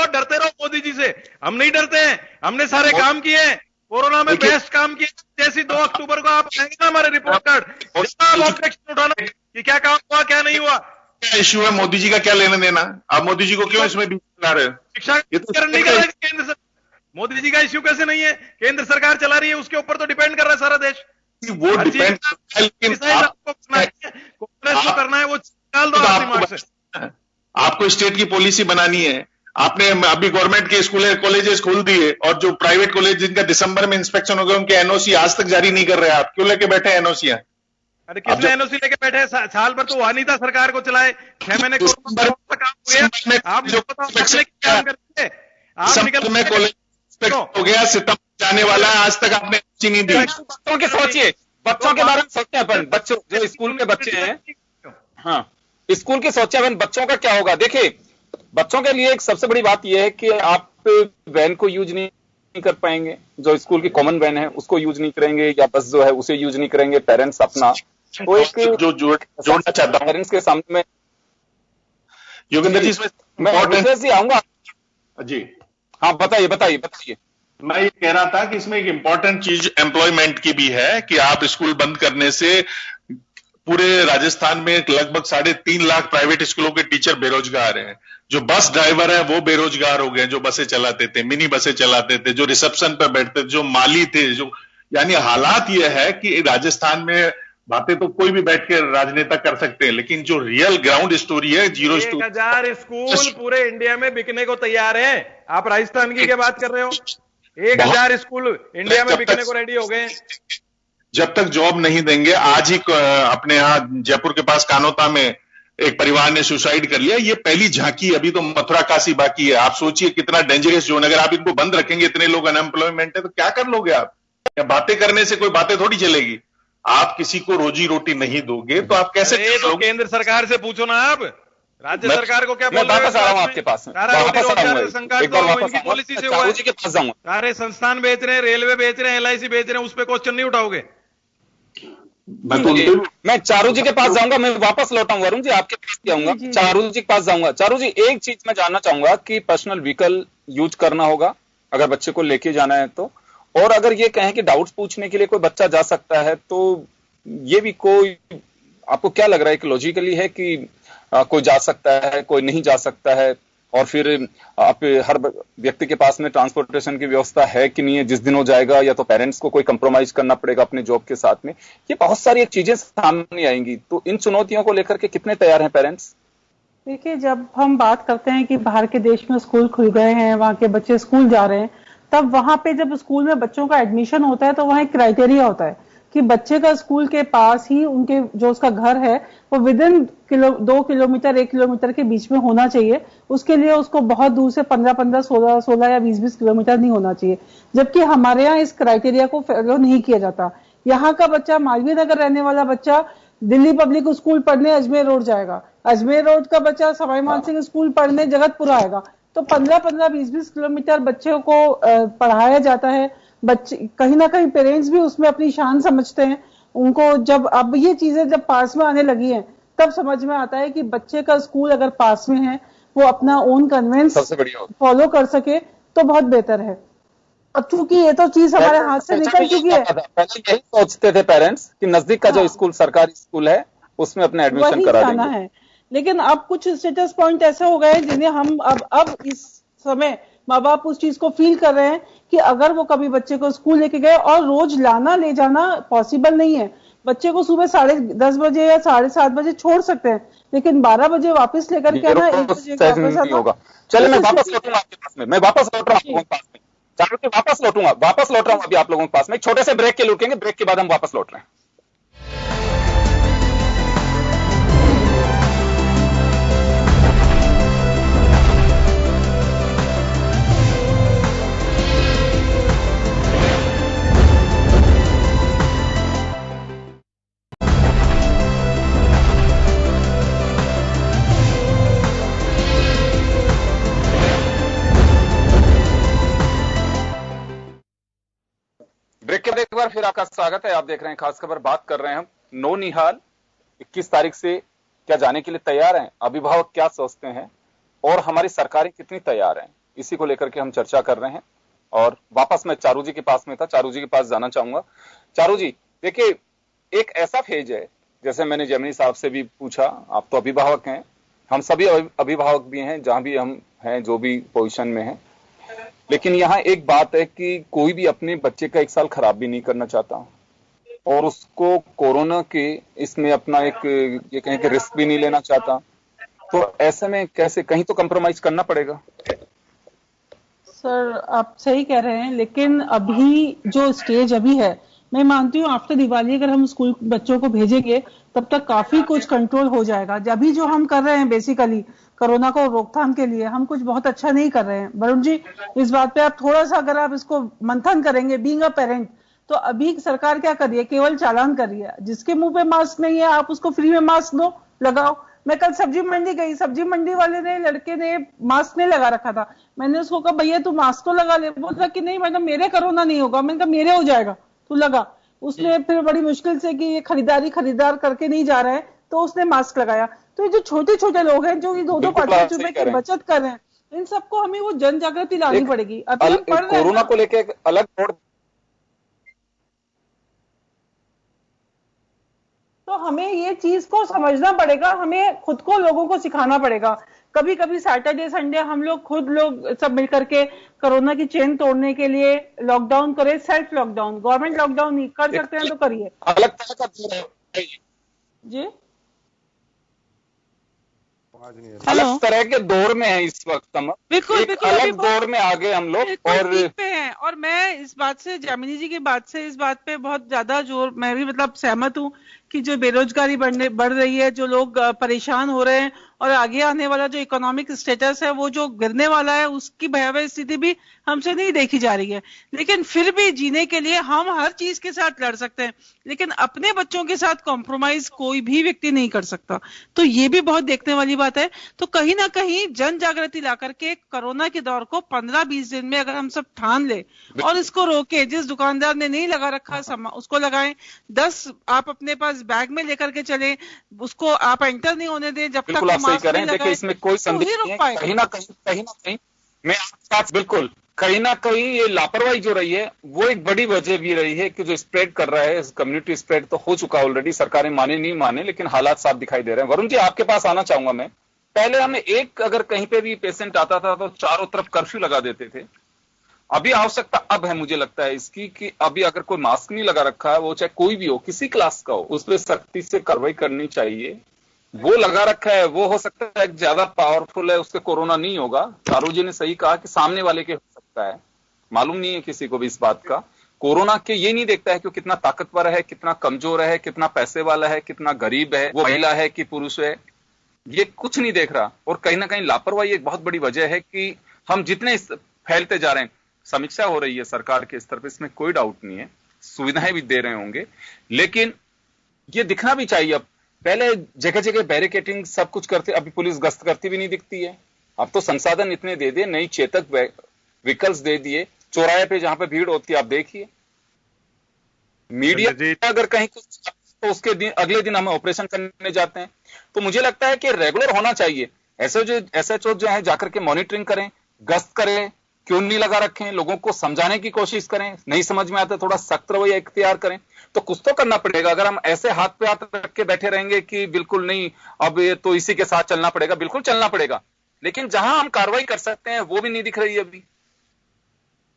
Speaker 5: डरते रहो मोदी जी से। हम नहीं डरते हैं, हमने सारे काम किए हैं, कोरोना में बेस्ट काम किया। जैसे 2 अक्टूबर को आप आएंगे ना हमारे रिपोर्ट कार्ड, ऑब्जेक्शन उठाना कि क्या काम हुआ क्या नहीं हुआ,
Speaker 3: क्या इश्यू है, मोदी जी का क्या लेना देना। आप मोदी जी को क्यों इसमें बीच ला रहे हो?
Speaker 5: शिक्षा नहीं कर रहे केंद्र सरकार, मोदी जी का इश्यू कैसे नहीं है? केंद्र सरकार चला रही है, उसके ऊपर तो डिपेंड कर रहा है सारा देश।
Speaker 3: वो डिपेंड
Speaker 5: करना है, वो निकाल दो आप दिमाग से।
Speaker 3: आपको स्टेट की पॉलिसी बनानी है। आपने अभी गवर्नमेंट के स्कूल कॉलेजेस खोल दिए, और जो प्राइवेट कॉलेज जिनका दिसंबर में इंस्पेक्शन हो गया, उनके एनओसी आज तक जारी नहीं कर रहे। आप क्यों लेके बैठे एनओसीयां?
Speaker 5: अरे किसने एनओसी लेके बैठे? साल भर तो वहां था सरकार को चलाए, 6 महीने काम हो गया। आप जो काम करते हैं, आप निकल में कॉलेज
Speaker 3: हो गया, सितंबर जाने वाला है, आज तक आपने नहीं दी।
Speaker 2: बच्चों के सोचिए, बच्चों के बारे में सोचते हैं अपन, बच्चों जो स्कूल के बच्चे हैं, हाँ स्कूल की सोचे अपन, बच्चों का क्या होगा? देखिए, बच्चों के लिए एक सबसे बड़ी बात यह है कि आप वैन को यूज नहीं कर पाएंगे, जो स्कूल की कॉमन वैन है उसको यूज नहीं करेंगे, या बस जो है उसे यूज नहीं करेंगे पेरेंट्स अपना। तो एक जो जोड़ना चाहता हूं पेरेंट्स के सामने में,
Speaker 3: योगेंद्र जी, इसमें
Speaker 2: मैं आऊंगा
Speaker 3: जी।
Speaker 2: हाँ बताइए।
Speaker 3: मैं ये कह रहा था कि इसमें एक इंपॉर्टेंट चीज एम्प्लॉयमेंट की भी है कि आप स्कूल बंद करने से पूरे राजस्थान में लगभग 3.5 लाख प्राइवेट स्कूलों के टीचर बेरोजगार हैं। जो बस ड्राइवर है वो बेरोजगार हो गए, जो बसें चलाते थे, मिनी बसें चलाते थे, जो रिसेप्शन पर बैठते थे, जो माली थे, जो यानी हालात ये है कि राजस्थान में बातें तो कोई भी बैठ के राजनेता कर सकते हैं, लेकिन जो रियल ग्राउंड स्टोरी है,
Speaker 5: 1000 स्कूल पूरे इंडिया में बिकने को तैयार है। आप राजस्थान की क्या बात कर रहे हो? 1000 स्कूल इंडिया में बिकने को रेडी हो गए।
Speaker 3: जब तक जॉब नहीं देंगे, आज ही अपने यहाँ जयपुर के पास कानोता में एक परिवार ने सुसाइड कर लिया। ये पहली झांकी, अभी तो मथुरा काशी बाकी है। आप सोचिए कितना डेंजरस जोन, अगर आप इनको बंद रखेंगे, इतने लोग अनएम्प्लॉयमेंट है तो क्या कर लोगे आप? या बातें करने से कोई बातें थोड़ी चलेगी। आप किसी को रोजी रोटी नहीं दोगे तो आप कैसे?
Speaker 5: तो केंद्र सरकार से पूछो ना आप, राज्य सरकार को क्या बोल रहे हो?
Speaker 2: वापस आ रहा हूं आपके पास में,
Speaker 5: पॉलिसी से हुआ है।
Speaker 2: के पास जाऊंगा।
Speaker 5: सारे संस्थान बेच रहे हैं, रेलवे बेच रहे हैं, LIC बेच रहे हैं, उस पर क्वेश्चन नहीं उठाओगे?
Speaker 2: मैं चारू जी के पास जाऊंगा, मैं वापस लौटाऊंगा। वरुण जी आपके पास भी आऊंगा, चारू जी के पास जाऊंगा। चारू जी, एक चीज मैं जानना चाहूंगा कि पर्सनल व्हीकल यूज करना होगा अगर बच्चे को लेके जाना है तो, और अगर ये कहें कि डाउट्स पूछने के लिए कोई बच्चा जा सकता है तो ये भी कोई आपको क्या लग रहा है कि लॉजिकली है कि कोई जा सकता है, कोई नहीं जा सकता है? और फिर आप हर व्यक्ति के पास में ट्रांसपोर्टेशन की व्यवस्था है कि नहीं है? जिस दिन हो जाएगा या तो पेरेंट्स को कोई कंप्रोमाइज करना पड़ेगा अपने जॉब के साथ में। ये बहुत सारी चीजें सामने आएंगी, तो इन चुनौतियों को लेकर के कितने तैयार हैं पेरेंट्स?
Speaker 4: देखिए, जब हम बात करते हैं कि बाहर के देश में स्कूल खुल गए हैं, वहां के बच्चे स्कूल जा रहे हैं, तब वहां पे जब स्कूल में बच्चों का एडमिशन होता है तो वहां एक क्राइटेरिया होता है कि बच्चे का स्कूल के पास ही उनके जो उसका घर है वो विदिन 2 किलोमीटर 1 किलोमीटर के बीच में होना चाहिए। उसके लिए उसको बहुत दूर से 15-15, 16 या 20-20 किलोमीटर नहीं होना चाहिए। जबकि हमारे यहाँ इस क्राइटेरिया को फॉलो नहीं किया जाता। यहाँ का बच्चा, मालवीय नगर रहने वाला बच्चा दिल्ली पब्लिक स्कूल पढ़ने अजमेर रोड जाएगा, अजमेर रोड का बच्चा सवाई मानसिंह स्कूल पढ़ने जगतपुर आएगा। तो 15-15, 20-20 किलोमीटर बच्चों को पढ़ाया जाता है। बच्चे कहीं ना कहीं पेरेंट्स भी उसमें अपनी शान समझते हैं। उनको जब अब ये चीजें जब पास में आने लगी हैं तब समझ में आता है कि बच्चे का स्कूल अगर पास में है, वो अपना ओन कन्वेंस फॉलो कर सके तो बहुत बेहतर है। अब चूंकि ये तो चीज हमारे हाथ से निकल चुकी है।
Speaker 2: पहले यही सोचते थे पेरेंट्स कि नजदीक का जो स्कूल, सरकारी स्कूल है, उसमें अपने एडमिशन करा देंगे
Speaker 4: है। लेकिन अब कुछ स्टेटस पॉइंट ऐसे हो गए जिन्हें हम अब इस समय माँ बाप उस चीज को फील कर रहे हैं कि अगर वो कभी बच्चे को स्कूल लेके गए, और रोज लाना ले जाना पॉसिबल नहीं है। बच्चे को सुबह 10:30 बजे या 7:30 बजे छोड़ सकते हैं, लेकिन 12 बजे वापस लेकर के आना, 1 बजे वापस आना।
Speaker 2: चलिए, मैं वापस लौटूंगा आपके पास में, मैं वापस लौट रहा हूँ पास में, चारों के वापस लौट रहा हूँ अभी आप लोगों के पास में। छोटे से ब्रेक के लिए रुकेंगे, ब्रेक के बाद हम वापस लौट रहे हैं। ब्रेक के बाद एक बार फिर आपका स्वागत है। आप देख रहे हैं खास खबर। बात कर रहे हैं हम नौनिहाल 21 तारीख से क्या जाने के लिए तैयार हैं, अभिभावक क्या सोचते हैं और हमारी सरकारें कितनी तैयार हैं, इसी को लेकर के हम चर्चा कर रहे हैं। और वापस मैं चारू जी के पास में था, चारू जी के पास जाना चाहूंगा। चारू जी, देखिए, एक ऐसा फेज है, जैसे मैंने जेमिनी साहब से भी पूछा, आप तो अभिभावक हैं, हम सभी अभिभावक भी हैं जहां भी हम हैं, जो भी पोजीशन में हैं, लेकिन यहाँ एक बात है कि कोई भी अपने बच्चे का 1 साल खराब भी नहीं करना चाहता और उसको कोरोना के इसमें अपना एक ये कहें कि रिस्क भी नहीं लेना चाहता। तो ऐसे में कैसे, कहीं तो कंप्रोमाइज करना पड़ेगा।
Speaker 4: सर, आप सही कह रहे हैं, लेकिन अभी जो स्टेज अभी है, मैं मानती हूँ आफ्टर दिवाली अगर हम स्कूल बच्चों को भेजेंगे तब तक काफी कुछ कंट्रोल हो जाएगा। अभी जो हम कर रहे हैं बेसिकली कोरोना को रोकथाम के लिए, हम कुछ बहुत अच्छा नहीं कर रहे हैं। वरुण जी, इस बात पे आप थोड़ा सा अगर आप इसको मंथन करेंगे, बीइंग अ पेरेंट, तो अभी सरकार क्या कर रही है, केवल चालान कर रही है। जिसके मुंह पे मास्क नहीं है आप उसको फ्री में मास्क दो, लगाओ। मैं कल सब्जी मंडी गई, सब्जी मंडी वाले ने, लड़के ने मास्क नहीं लगा रखा था। मैंने उसको कहा भैया तू मास्क तो लगा ले। बोला कि नहीं मैडम, मेरे कोरोना नहीं होगा। मैंने कहा मेरे हो जाएगा, तू लगा। उसने फिर बड़ी मुश्किल से कि ये खरीदार करके नहीं जा रहे हैं, तो उसने मास्क लगाया। तो ये जो छोटे छोटे लोग हैं जो 2-2 5-5 रुपए की बचत कर रहे हैं, इन सबको हमें वो जन जागृति लानी पड़ेगी। अभी हम पढ़ रहे हैं
Speaker 2: कोरोना को लेके एक अलग बोर्ड,
Speaker 4: तो हमें ये चीज को समझना पड़ेगा, हमें खुद को लोगों को सिखाना पड़ेगा। कभी कभी सैटरडे संडे हम लोग सब मिलकर के कोरोना की चेन तोड़ने के लिए लॉकडाउन करें, सेल्फ लॉकडाउन। गवर्नमेंट लॉकडाउन नहीं कर सकते हैं तो करिए।
Speaker 2: अलग तरह का
Speaker 4: जी,
Speaker 2: अलग तरह के दौर में है इस वक्त हम,
Speaker 4: बिल्कुल
Speaker 2: एक
Speaker 4: बिल्कुल
Speaker 2: अलग दौर में आ गए हम लोग। और
Speaker 4: पे हैं। और मैं इस बात से, जामिनी जी की बात से, इस बात पे बहुत ज्यादा जोर, मैं भी मतलब सहमत हूँ कि जो बेरोजगारी बढ़ रही है, जो लोग परेशान हो रहे हैं, और आगे आने वाला जो इकोनॉमिक स्टेटस है वो जो गिरने वाला है, उसकी भयावह स्थिति भी हमसे नहीं देखी जा रही है। लेकिन फिर भी जीने के लिए हम हर चीज के साथ लड़ सकते हैं, लेकिन अपने बच्चों के साथ कॉम्प्रोमाइज कोई भी व्यक्ति नहीं कर सकता। तो ये भी बहुत देखने वाली बात है। तो कहीं ना कहीं जन जागृति ला करके कोरोना के दौर को 15-20 दिन में अगर हम सब ठान ले और इसको रोके, जिस दुकानदार ने नहीं लगा रखा उसको लगाएं, 10 आप अपने पास बैग में लेकर के चले, उसको आप एंटर नहीं होने दें जब तक
Speaker 2: आप सही करें। देखिए इसमें कोई संदेह नहीं है, कहीं ना कहीं मैं आपके साथ बिल्कुल, कहीं ना कहीं ये लापरवाही जो रही है वो एक बड़ी वजह भी रही है कि जो स्प्रेड कर रहा है, कम्युनिटी स्प्रेड तो हो चुका ऑलरेडी, सरकारें माने नहीं माने, लेकिन हालात साफ दिखाई दे रहे हैं। वरुण जी आपके पास आना चाहूंगा मैं। पहले हमें एक अगर कहीं पे भी पेशेंट आता था तो चारों तरफ कर्फ्यू लगा देते थे। अभी आवश्यकता अब है मुझे लगता है इसकी कि अभी अगर कोई मास्क नहीं लगा रखा है, वो चाहे कोई भी हो, किसी क्लास का हो, उस पर सख्ती से कार्रवाई करनी चाहिए। वो लगा रखा है, वो हो सकता है ज्यादा पावरफुल है, उसके कोरोना नहीं होगा। चारू जी ने सही कहा कि सामने वाले के हो सकता है, मालूम नहीं है किसी को भी इस बात का। कोरोना के ये नहीं देखता है कि कितना ताकतवर है, कितना कमजोर है, कितना पैसे वाला है, कितना गरीब है, वो महिला है कि पुरुष है, ये कुछ नहीं देख रहा। और कहीं ना कहीं लापरवाही एक बहुत बड़ी वजह है कि हम जितने फैलते जा रहे हैं। समीक्षा हो रही है सरकार के स्तर पर, इसमें कोई डाउट नहीं है, सुविधाएं भी दे रहे होंगे, लेकिन ये दिखना भी चाहिए। अब पहले जगह जगह बैरिकेटिंग सब कुछ करते, अभी पुलिस गश्त करती भी नहीं दिखती है। अब तो संसाधन इतने दे दिए, नई चेतक व्हीकल्स दे दिए, चौराहे पे जहां पे भीड़ होती है आप देखिए। मीडिया अगर कहीं कुछ तो उसके दिन अगले दिन हम ऑपरेशन करने जाते हैं। तो मुझे लगता है कि रेगुलर होना चाहिए। एसएचओ जो है जाकर के मॉनिटरिंग करें, गश्त करें, क्यों नहीं लगा रखें, लोगों को समझाने की कोशिश करें, नहीं समझ में आता थोड़ा सख्त रवैया इख्तियार करें। तो कुछ तो करना पड़ेगा। अगर हम ऐसे हाथ पे हाथ रख के बैठे रहेंगे कि बिल्कुल नहीं, अब ये तो इसी के साथ चलना पड़ेगा, बिल्कुल चलना पड़ेगा, लेकिन जहां हम कार्रवाई कर सकते हैं वो भी नहीं दिख रही है अभी।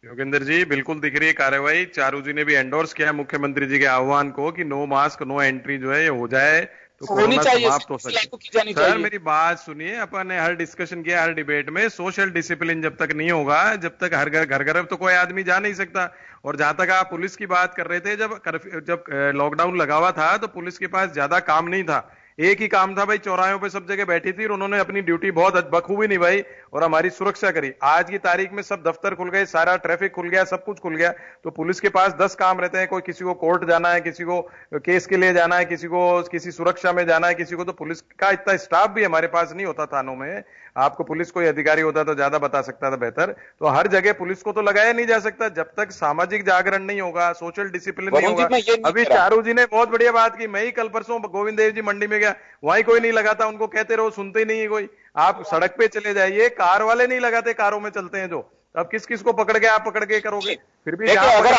Speaker 5: योगेंद्र जी बिल्कुल दिख रही है कार्रवाई। चारू जी ने भी एंडोर्स किया मुख्यमंत्री जी के आह्वान को कि नो मास्क नो एंट्री जो है ये हो जाए तो कोरोना समाप्त हो सके। सर मेरी बात सुनिए, अपन ने हर डिस्कशन किया, हर डिबेट में सोशल डिसिप्लिन जब तक नहीं होगा, जब तक हर घर तो कोई आदमी जा नहीं सकता। और जहां तक आप पुलिस की बात कर रहे थे, जब लॉकडाउन लगा हुआ था तो पुलिस के पास ज्यादा काम नहीं था, एक ही काम था भाई, चौराहों पे सब जगह बैठी थी और उन्होंने अपनी ड्यूटी बहुत बखूबी निभाई और हमारी सुरक्षा करी। आज की तारीख में सब दफ्तर खुल गए, सारा ट्रैफिक खुल गया, सब कुछ खुल गया, तो पुलिस के पास 10 काम रहते हैं। कोई किसी को कोर्ट जाना है, किसी को केस के लिए जाना है, किसी को किसी सुरक्षा में जाना है, किसी को, तो पुलिस का इतना स्टाफ भी हमारे पास नहीं होता थानों में। आपको पुलिस कोई अधिकारी होता तो ज्यादा बता सकता था बेहतर। तो हर जगह पुलिस को तो लगाया नहीं जा सकता जब तक सामाजिक जागरण नहीं होगा, सोशल डिसिप्लिन नहीं होगा। अभी चारू जी ने बहुत बढ़िया बात की। मैं ही कल परसों गोविंद देव जी मंडी में गया, वहीं कोई नहीं लगाता, उनको कहते रहो सुनते ही नहीं है कोई। आप सड़क पे चले जाइए, कार वाले नहीं लगाते, कारों में चलते हैं जो, अब किस किस को पकड़ के आप पकड़ के करोगे? फिर भी
Speaker 2: अगर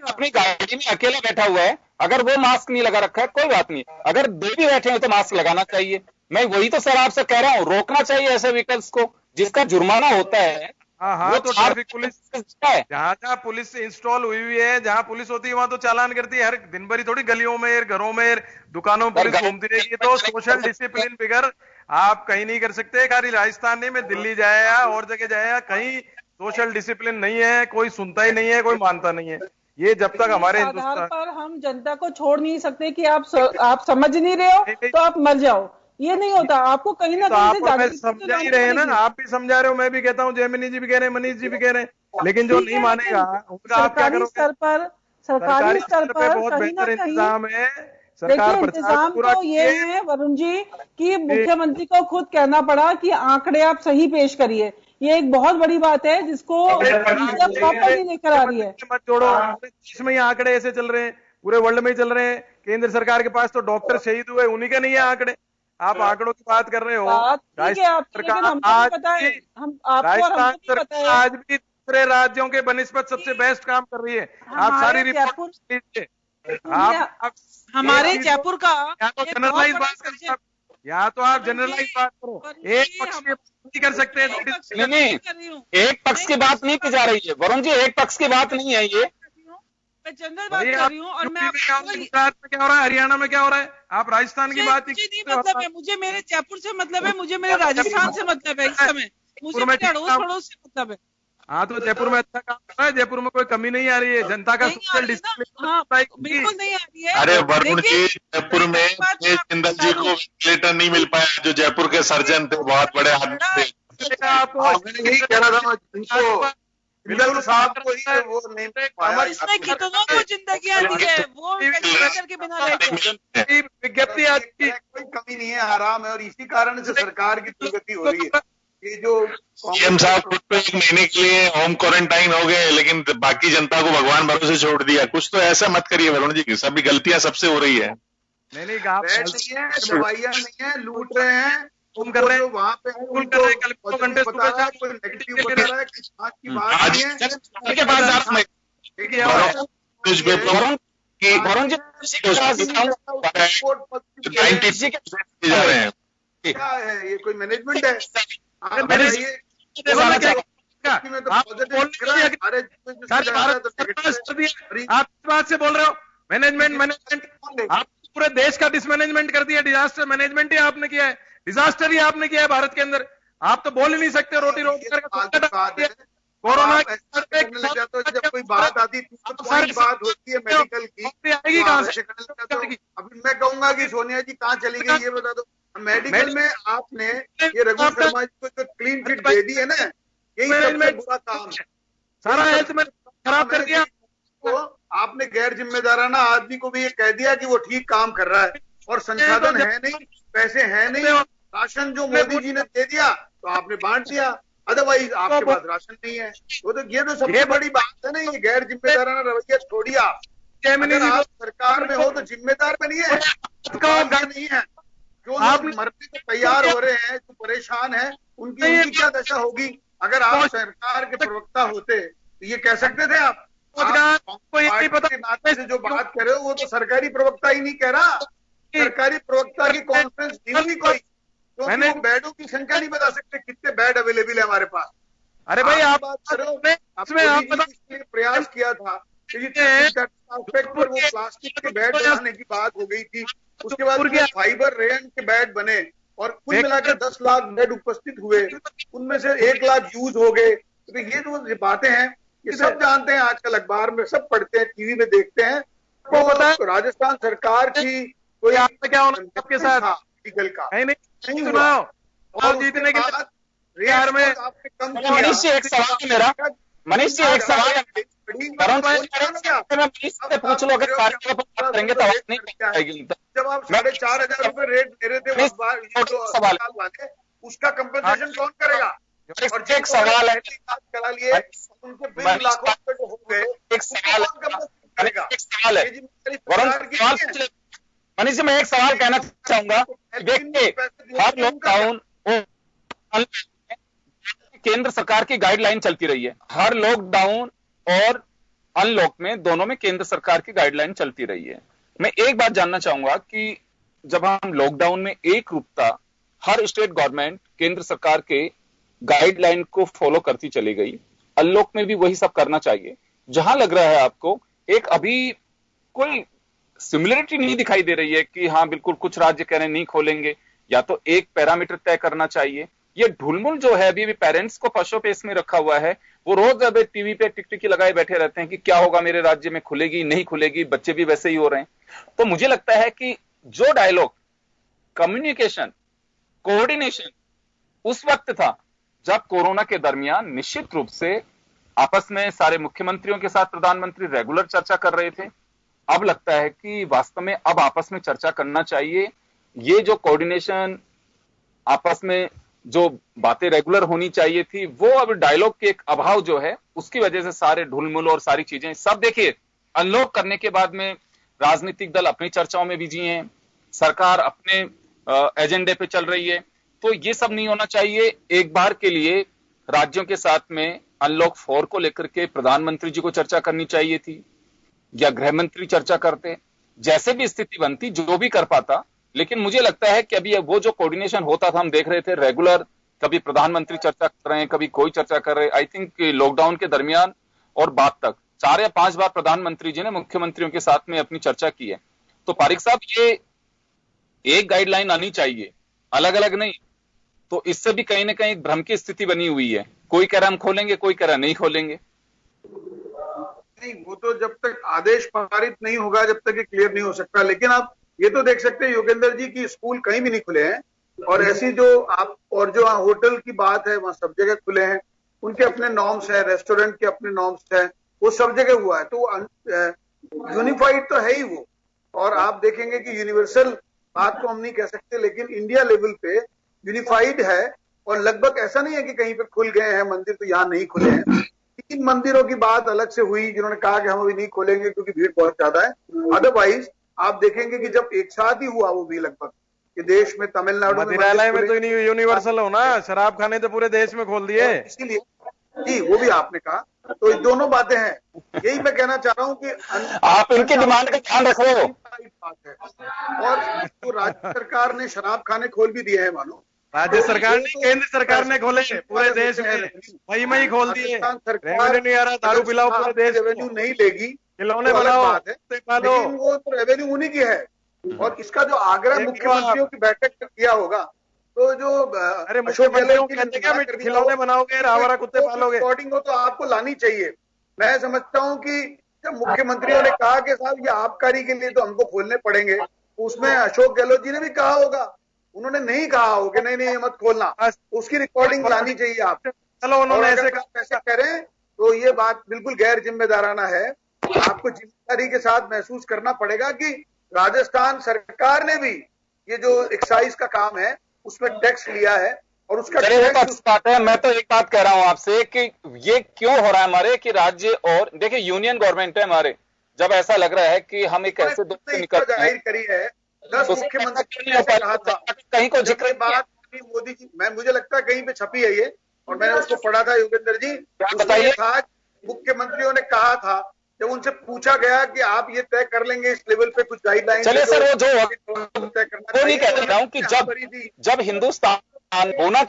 Speaker 2: अपनी गाड़ी में अकेला बैठा हुआ है, अगर वो मास्क नहीं लगा रखा है कोई बात नहीं, अगर दो भी बैठे हैं तो मास्क लगाना चाहिए। मैं वही तो सर आपसे कह रहा हूँ, रोकना चाहिए ऐसे व्हीकल्स को जिसका जुर्माना होता है।
Speaker 5: हाँ, तो ट्रैफिक पुलिस जहाँ पुलिस इंस्टॉल हुई है, जहाँ पुलिस होती है वहां तो चालान करती है। हर दिन भरी थोड़ी गलियों में, घरों में, दुकानों में पुलिस घूमती रहेगी। तो सोशल डिसिप्लिन बिगर आप कहीं नहीं कर सकते। खाली राजस्थान नहीं, मैं दिल्ली जाया और जगह जाया, कहीं सोशल डिसिप्लिन नहीं है, कोई सुनता ही नहीं है, कोई मानता नहीं है। ये जब तक हमारे
Speaker 4: हिंदुस्तान पर हम जनता को छोड़ नहीं सकते कि आप समझ नहीं रहे हो तो आप मर जाओ, ये नहीं होता। आपको कहीं ना कहीं से
Speaker 5: समझा ही रहे हैं ना, आप भी समझा रहे हो, मैं भी कहता हूँ, जयमिनी जी भी कह रहे हैं, मनीष जी भी कह रहे हैं, लेकिन जो नहीं मानेगा उनका आप क्या करोगे?
Speaker 4: सरकारी स्तर पर
Speaker 5: बहुत बेहतर इंतजाम है।
Speaker 4: देखिए इंतजाम तो ये है वरुण जी कि मुख्यमंत्री को खुद कहना पड़ा कि आंकड़े आप सही पेश करिए। ये एक बहुत बड़ी बात है जिसको प्रॉपर्ली लेकर आ रही है।
Speaker 5: मत जोड़ो, देश में आंकड़े ऐसे चल रहे हैं, पूरे वर्ल्ड में चल रहे हैं। केंद्र सरकार के पास तो डॉक्टर शहीद हुए, उन्हीं के नहीं है आंकड़े। आप आंकड़ों की बात कर रहे हो। राजस्थान सरकार आज भी दूसरे राज्यों के बनिस्बत सबसे बेस्ट काम कर रही है। आप सारी रिपोर्ट लीजिए।
Speaker 4: हमारे जयपुर का
Speaker 5: या तो जनरलाइज बात करो, या तो आप जनरलाइज बात करो। एक पक्ष की बात नहीं कर सकते।
Speaker 2: नहीं, एक पक्ष की बात नहीं की जा रही है वरुण जी, एक पक्ष की बात नहीं है ये।
Speaker 4: मैं जनरल बात कर रही हूँ। और मैं
Speaker 5: गुजरात में क्या हो रहा है, हरियाणा में क्या हो रहा है, आप राजस्थान की बात
Speaker 4: नहीं मतलब है, मुझे मेरे जयपुर से मतलब है, मुझे मेरे राजस्थान से मतलब है, इस समय मुझे मेरे अड़ोस पड़ोस से मतलब है।
Speaker 5: हाँ तो जयपुर में अच्छा काम कर रहा है, जयपुर में कोई कमी नहीं आ रही है, जनता का सोशल डिस्प्ले।
Speaker 4: हाँ बिल्कुल नहीं आ रही है।
Speaker 3: अरे वरुण जी, जयपुर में जिंदल जी को वेंटिलेटर नहीं मिल पाया, जो जयपुर के सर्जन थे, बहुत बड़े आदमी थे।
Speaker 6: यही कह रहा था इनको, जिंदल साहब को ही वो नहीं पाया।
Speaker 4: इसमें कितनों को जिंदगी दी है, वो वेंटिलेटर के बिना रहते।
Speaker 5: विज्ञप्ति आज की
Speaker 6: कोई कमी नहीं है, आराम है, और इसी कारण से सरकार की दुर्गति हो रही है। ये जो
Speaker 3: सीएम साहब खुद तो 1 महीने के लिए होम क्वारंटाइन हो गए, लेकिन बाकी जनता को भगवान भरोसे छोड़ दिया। कुछ तो ऐसा मत करिए वरुण जी, सभी गलतियां सबसे हो रही है।
Speaker 6: बेड नहीं है, दवाइयां नहीं है, लूट रहे हैं,
Speaker 5: तुम कर रहे हैं
Speaker 6: वहाँ पे
Speaker 5: स्कूल कर रहे हैं, कल
Speaker 6: कोई
Speaker 5: घंटे
Speaker 6: बता रहा है, कोई नेगेटिव बता रहा है, आज की बात नहीं है।
Speaker 3: के बाद आप न्यूज़पेपर की वरुण जी जा रहे हैं,
Speaker 6: क्या है ये, कोई मैनेजमेंट है?
Speaker 5: आप बात से बोल रहे हो मैनेजमेंट, आप पूरे देश का डिसमैनेजमेंट कर दिया, डिजास्टर मैनेजमेंट ही आपने किया है, डिजास्टर ही आपने किया है भारत के अंदर। आप तो बोल ही नहीं सकते, रोटी रोटी कोरोना
Speaker 6: जब कोई बात आती तो बात होती है मेडिकल की,
Speaker 5: आएगी कहां से?
Speaker 6: अभी मैं कहूंगा कि सोनिया जी कहाँ चली गई ये बता दो। मेडिकल में आपने ये रघु शर्मा जी को जो क्लीन चिट दे दी है ना, यही सबसे बुरा काम है,
Speaker 5: सारा हेल्थ में खराब कर दिया।
Speaker 6: तो आपने गैर जिम्मेदाराना आदमी को भी ये कह दिया कि वो ठीक काम कर रहा है, और संसाधन है नहीं, पैसे है नहीं, राशन जो मोदी जी ने दे दिया तो आपने बांट दिया, अदरवाइज आपके पास राशन नहीं है। वो तो ये तो सबसे बड़ी बात है ना, ये गैर जिम्मेदाराना रवैया छोड़िए आप। अगर आप सरकार में हो तो जिम्मेदार बनिए, नहीं है जो लोग मरने को तैयार हो रहे हैं, जो परेशान है, उनकी क्या दशा होगी। अगर आप सरकार के प्रवक्ता होते तो ये कह सकते थे आप के नाते से जो बात कर रहे हो वो तो सरकारी प्रवक्ता ही नहीं कह रहा, सरकारी प्रवक्ता की कॉन्फ्रेंस नहीं हुई कोई, तो मैंने बेडों की संख्या नहीं बता सकते कितने बेड अवेलेबल है हमारे पास।
Speaker 5: अरे भाई आप
Speaker 6: बात कर रहे हो, प्रयास किया था पर वो प्लास्टिक के बेड बनाने की बात हो गई थी, उसके बाद फाइबर रेन के बेड बने और कुल मिलाकर 10 लाख बेड उपस्थित हुए, उनमें से 1 लाख यूज हो गए। तो ये जो बातें हैं ये सब जानते हैं, आजकल अखबार में सब पढ़ते हैं, टीवी में देखते हैं। तो पता है राजस्थान सरकार की कोई
Speaker 5: क्या होना आपके साथ
Speaker 6: लीगल का
Speaker 5: नहीं सुनाओ, और जीतने के लिए यार में
Speaker 6: आपने कम किया।
Speaker 7: मनीष जी एक सवाल है मेरा, मनीष जी एक सवाल है, मनीष से पूछ लो, अगर कार्य पर करेंगे तो नहीं आएगी।
Speaker 6: जब आप 4,500 रुपए रेट दे रहे थे सवाल वाले, उसका कंपनसेशन कौन करेगा? और
Speaker 7: एक सवाल है,
Speaker 6: करा लिए उनके बिल लाखों रुपए जो हो गए,
Speaker 7: एक सवाल
Speaker 6: करेगा?
Speaker 7: एक सवाल है मनीष जी, मैं एक सवाल कहना चाहूंगा। देखिए हर लॉकडाउन केंद्र सरकार की गाइडलाइन चलती रही है, हर लॉकडाउन और अनलॉक में दोनों में केंद्र सरकार की गाइडलाइन चलती रही है। मैं एक बात जानना चाहूंगा कि जब हम लॉकडाउन में एक रूपता हर स्टेट गवर्नमेंट केंद्र सरकार के गाइडलाइन को फॉलो करती चली गई, अनलॉक में भी वही सब करना चाहिए। जहां लग रहा है आपको एक अभी कोई सिमिलरिटी नहीं दिखाई दे रही है कि हाँ बिल्कुल कुछ राज्य कह रहे हैं नहीं खोलेंगे, या तो एक पैरामीटर तय करना चाहिए। ये ढुलमुल जो है अभी भी पेरेंट्स को फर्स्ट पेस में रखा हुआ है, वो रोज अभी टीवी पे टिकटिकी लगाए बैठे रहते हैं कि क्या होगा मेरे राज्य में, खुलेगी नहीं खुलेगी, बच्चे भी वैसे ही हो रहे हैं। तो मुझे लगता है कि जो डायलॉग, कम्युनिकेशन, कोऑर्डिनेशन उस वक्त था जब कोरोना के दरमियान निश्चित रूप से आपस में सारे मुख्यमंत्रियों के साथ प्रधानमंत्री रेगुलर चर्चा कर रहे थे, अब लगता है कि वास्तव में अब आपस में चर्चा करना चाहिए। ये जो कोऑर्डिनेशन, आपस में जो बातें रेगुलर होनी चाहिए थी, वो अब डायलॉग के एक अभाव जो है उसकी वजह से सारे ढुलमुल और सारी चीजें सब देखिए अनलॉक करने के बाद में राजनीतिक दल अपनी चर्चाओं में बिजी हैं, सरकार अपने एजेंडे पे चल रही है। तो ये सब नहीं होना चाहिए। एक बार के लिए राज्यों के साथ में अनलॉक 4 को लेकर के प्रधानमंत्री जी को चर्चा करनी चाहिए थी, या गृह मंत्री चर्चा करते, जैसे भी स्थिति बनती जो भी कर पाता। लेकिन मुझे लगता है कि अभी वो जो कोऑर्डिनेशन होता था, हम देख रहे थे रेगुलर, कभी प्रधानमंत्री चर्चा कर रहे हैं, कभी कोई चर्चा कर रहे हैं। आई थिंक लॉकडाउन के दरमियान और बाद तक 4 या 5 बार प्रधानमंत्री जी ने मुख्यमंत्रियों के साथ में अपनी चर्चा की है। तो पारिक साहब, ये एक गाइडलाइन आनी चाहिए, अलग अलग नहीं। तो इससे भी कहीं ना कहीं भ्रम की स्थिति बनी हुई है। कोई कह रहा हम खोलेंगे, कोई कह रहा नहीं खोलेंगे।
Speaker 6: नहीं, वो तो जब तक आदेश पारित नहीं होगा, जब तक ये क्लियर नहीं हो सकता। लेकिन आप ये तो देख सकते हैं योगेंद्र जी की स्कूल कहीं भी नहीं खुले हैं, और ऐसी जो आप और जो होटल की बात है वहां सब जगह खुले हैं, उनके अपने नॉर्म्स हैं, रेस्टोरेंट के अपने नॉर्म्स हैं, वो सब जगह हुआ है। तो यूनिफाइड तो है ही वो। और आप देखेंगे कि यूनिवर्सल बात तो हम नहीं कह सकते, लेकिन इंडिया लेवल पे यूनिफाइड है। और लगभग ऐसा नहीं है कि कहीं पे खुल गए हैं मंदिर तो यहाँ नहीं खुले हैं। 3 मंदिरों की बात अलग से हुई जिन्होंने कहा कि हम अभी नहीं खोलेंगे क्योंकि भीड़ बहुत ज्यादा है। अदरवाइज आप देखेंगे कि जब एक साथ ही हुआ वो भी लगभग कि देश में तमिलनाडु
Speaker 5: मंदिरालय में तो यूनिवर्सल हो ना, शराब खाने तो पूरे देश में खोल दिए,
Speaker 6: इसीलिए जी वो भी आपने कहा। तो ये दोनों बातें हैं, यही मैं कहना चाह रहा हूँ कि
Speaker 7: आप इनके डिमांड का ध्यान रख रहे हो।
Speaker 6: बात है। और तो राज्य सरकार ने शराब खाने खोल भी दिए हैं मानो।
Speaker 5: राज्य सरकार ने, केंद्र सरकार ने खोले पूरे देश में, मई खोल दिए। रेवेन्यू नहीं आ रहा, दारू पिलाओ पूरे देश,
Speaker 6: रेवेन्यू नहीं लेगी,
Speaker 5: खिलौने बनाओ,
Speaker 6: लेकिन वो तो रेवेन्यू उन्हीं की है। और इसका जो आग्रह मुख्यमंत्रियों की बैठक में किया होगा, तो जो
Speaker 5: अरे मुख्यमंत्रियों कहते क्या खिलौने बनाओगे, रावरा कुत्ते पालोगे,
Speaker 6: रिकॉर्डिंग हो तो आपको लानी चाहिए। मैं समझता हूँ कि जब मुख्यमंत्रियों ने कहा कि साहब ये आबकारी के लिए तो हमको खोलने पड़ेंगे, उसमें अशोक गहलोत जी ने भी कहा होगा, उन्होंने नहीं कहा हो कि नहीं नहीं मत खोलना, उसकी रिकॉर्डिंग लानी चाहिए आप।
Speaker 5: चलो उन्होंने
Speaker 6: ऐसे करें तो ये बात बिल्कुल गैर जिम्मेदाराना है। आपको जिम्मेदारी के साथ महसूस करना पड़ेगा कि राजस्थान सरकार ने भी ये जो एक्साइज का काम है उसमें टैक्स लिया है और उसका
Speaker 7: बात है। मैं तो एक बात कह रहा हूं आपसे कि ये क्यों हो रहा है हमारे कि राज्य और देखिए यूनियन गवर्नमेंट है हमारे, जब ऐसा लग रहा है कि हम एक ऐसे दौर से निकल
Speaker 6: जाहिर करी है 10 मुख्यमंत्री ने कहा था
Speaker 7: कहीं को जिक्र
Speaker 6: बात मोदी जी, मैं मुझे लगता है कहीं पे छपी है ये और मैंने उसको पढ़ा था योगेंद्र जी।
Speaker 7: बताइए
Speaker 6: था मुख्यमंत्रियों ने कहा था जब उनसे पूछा गया कि आप ये तय कर लेंगे इस लेवल पे कुछ गाइडलाइन,
Speaker 7: चलिए सर वो जो तय करना, वो नहीं कह रहा हूं कि जब हिंदुस्तान होना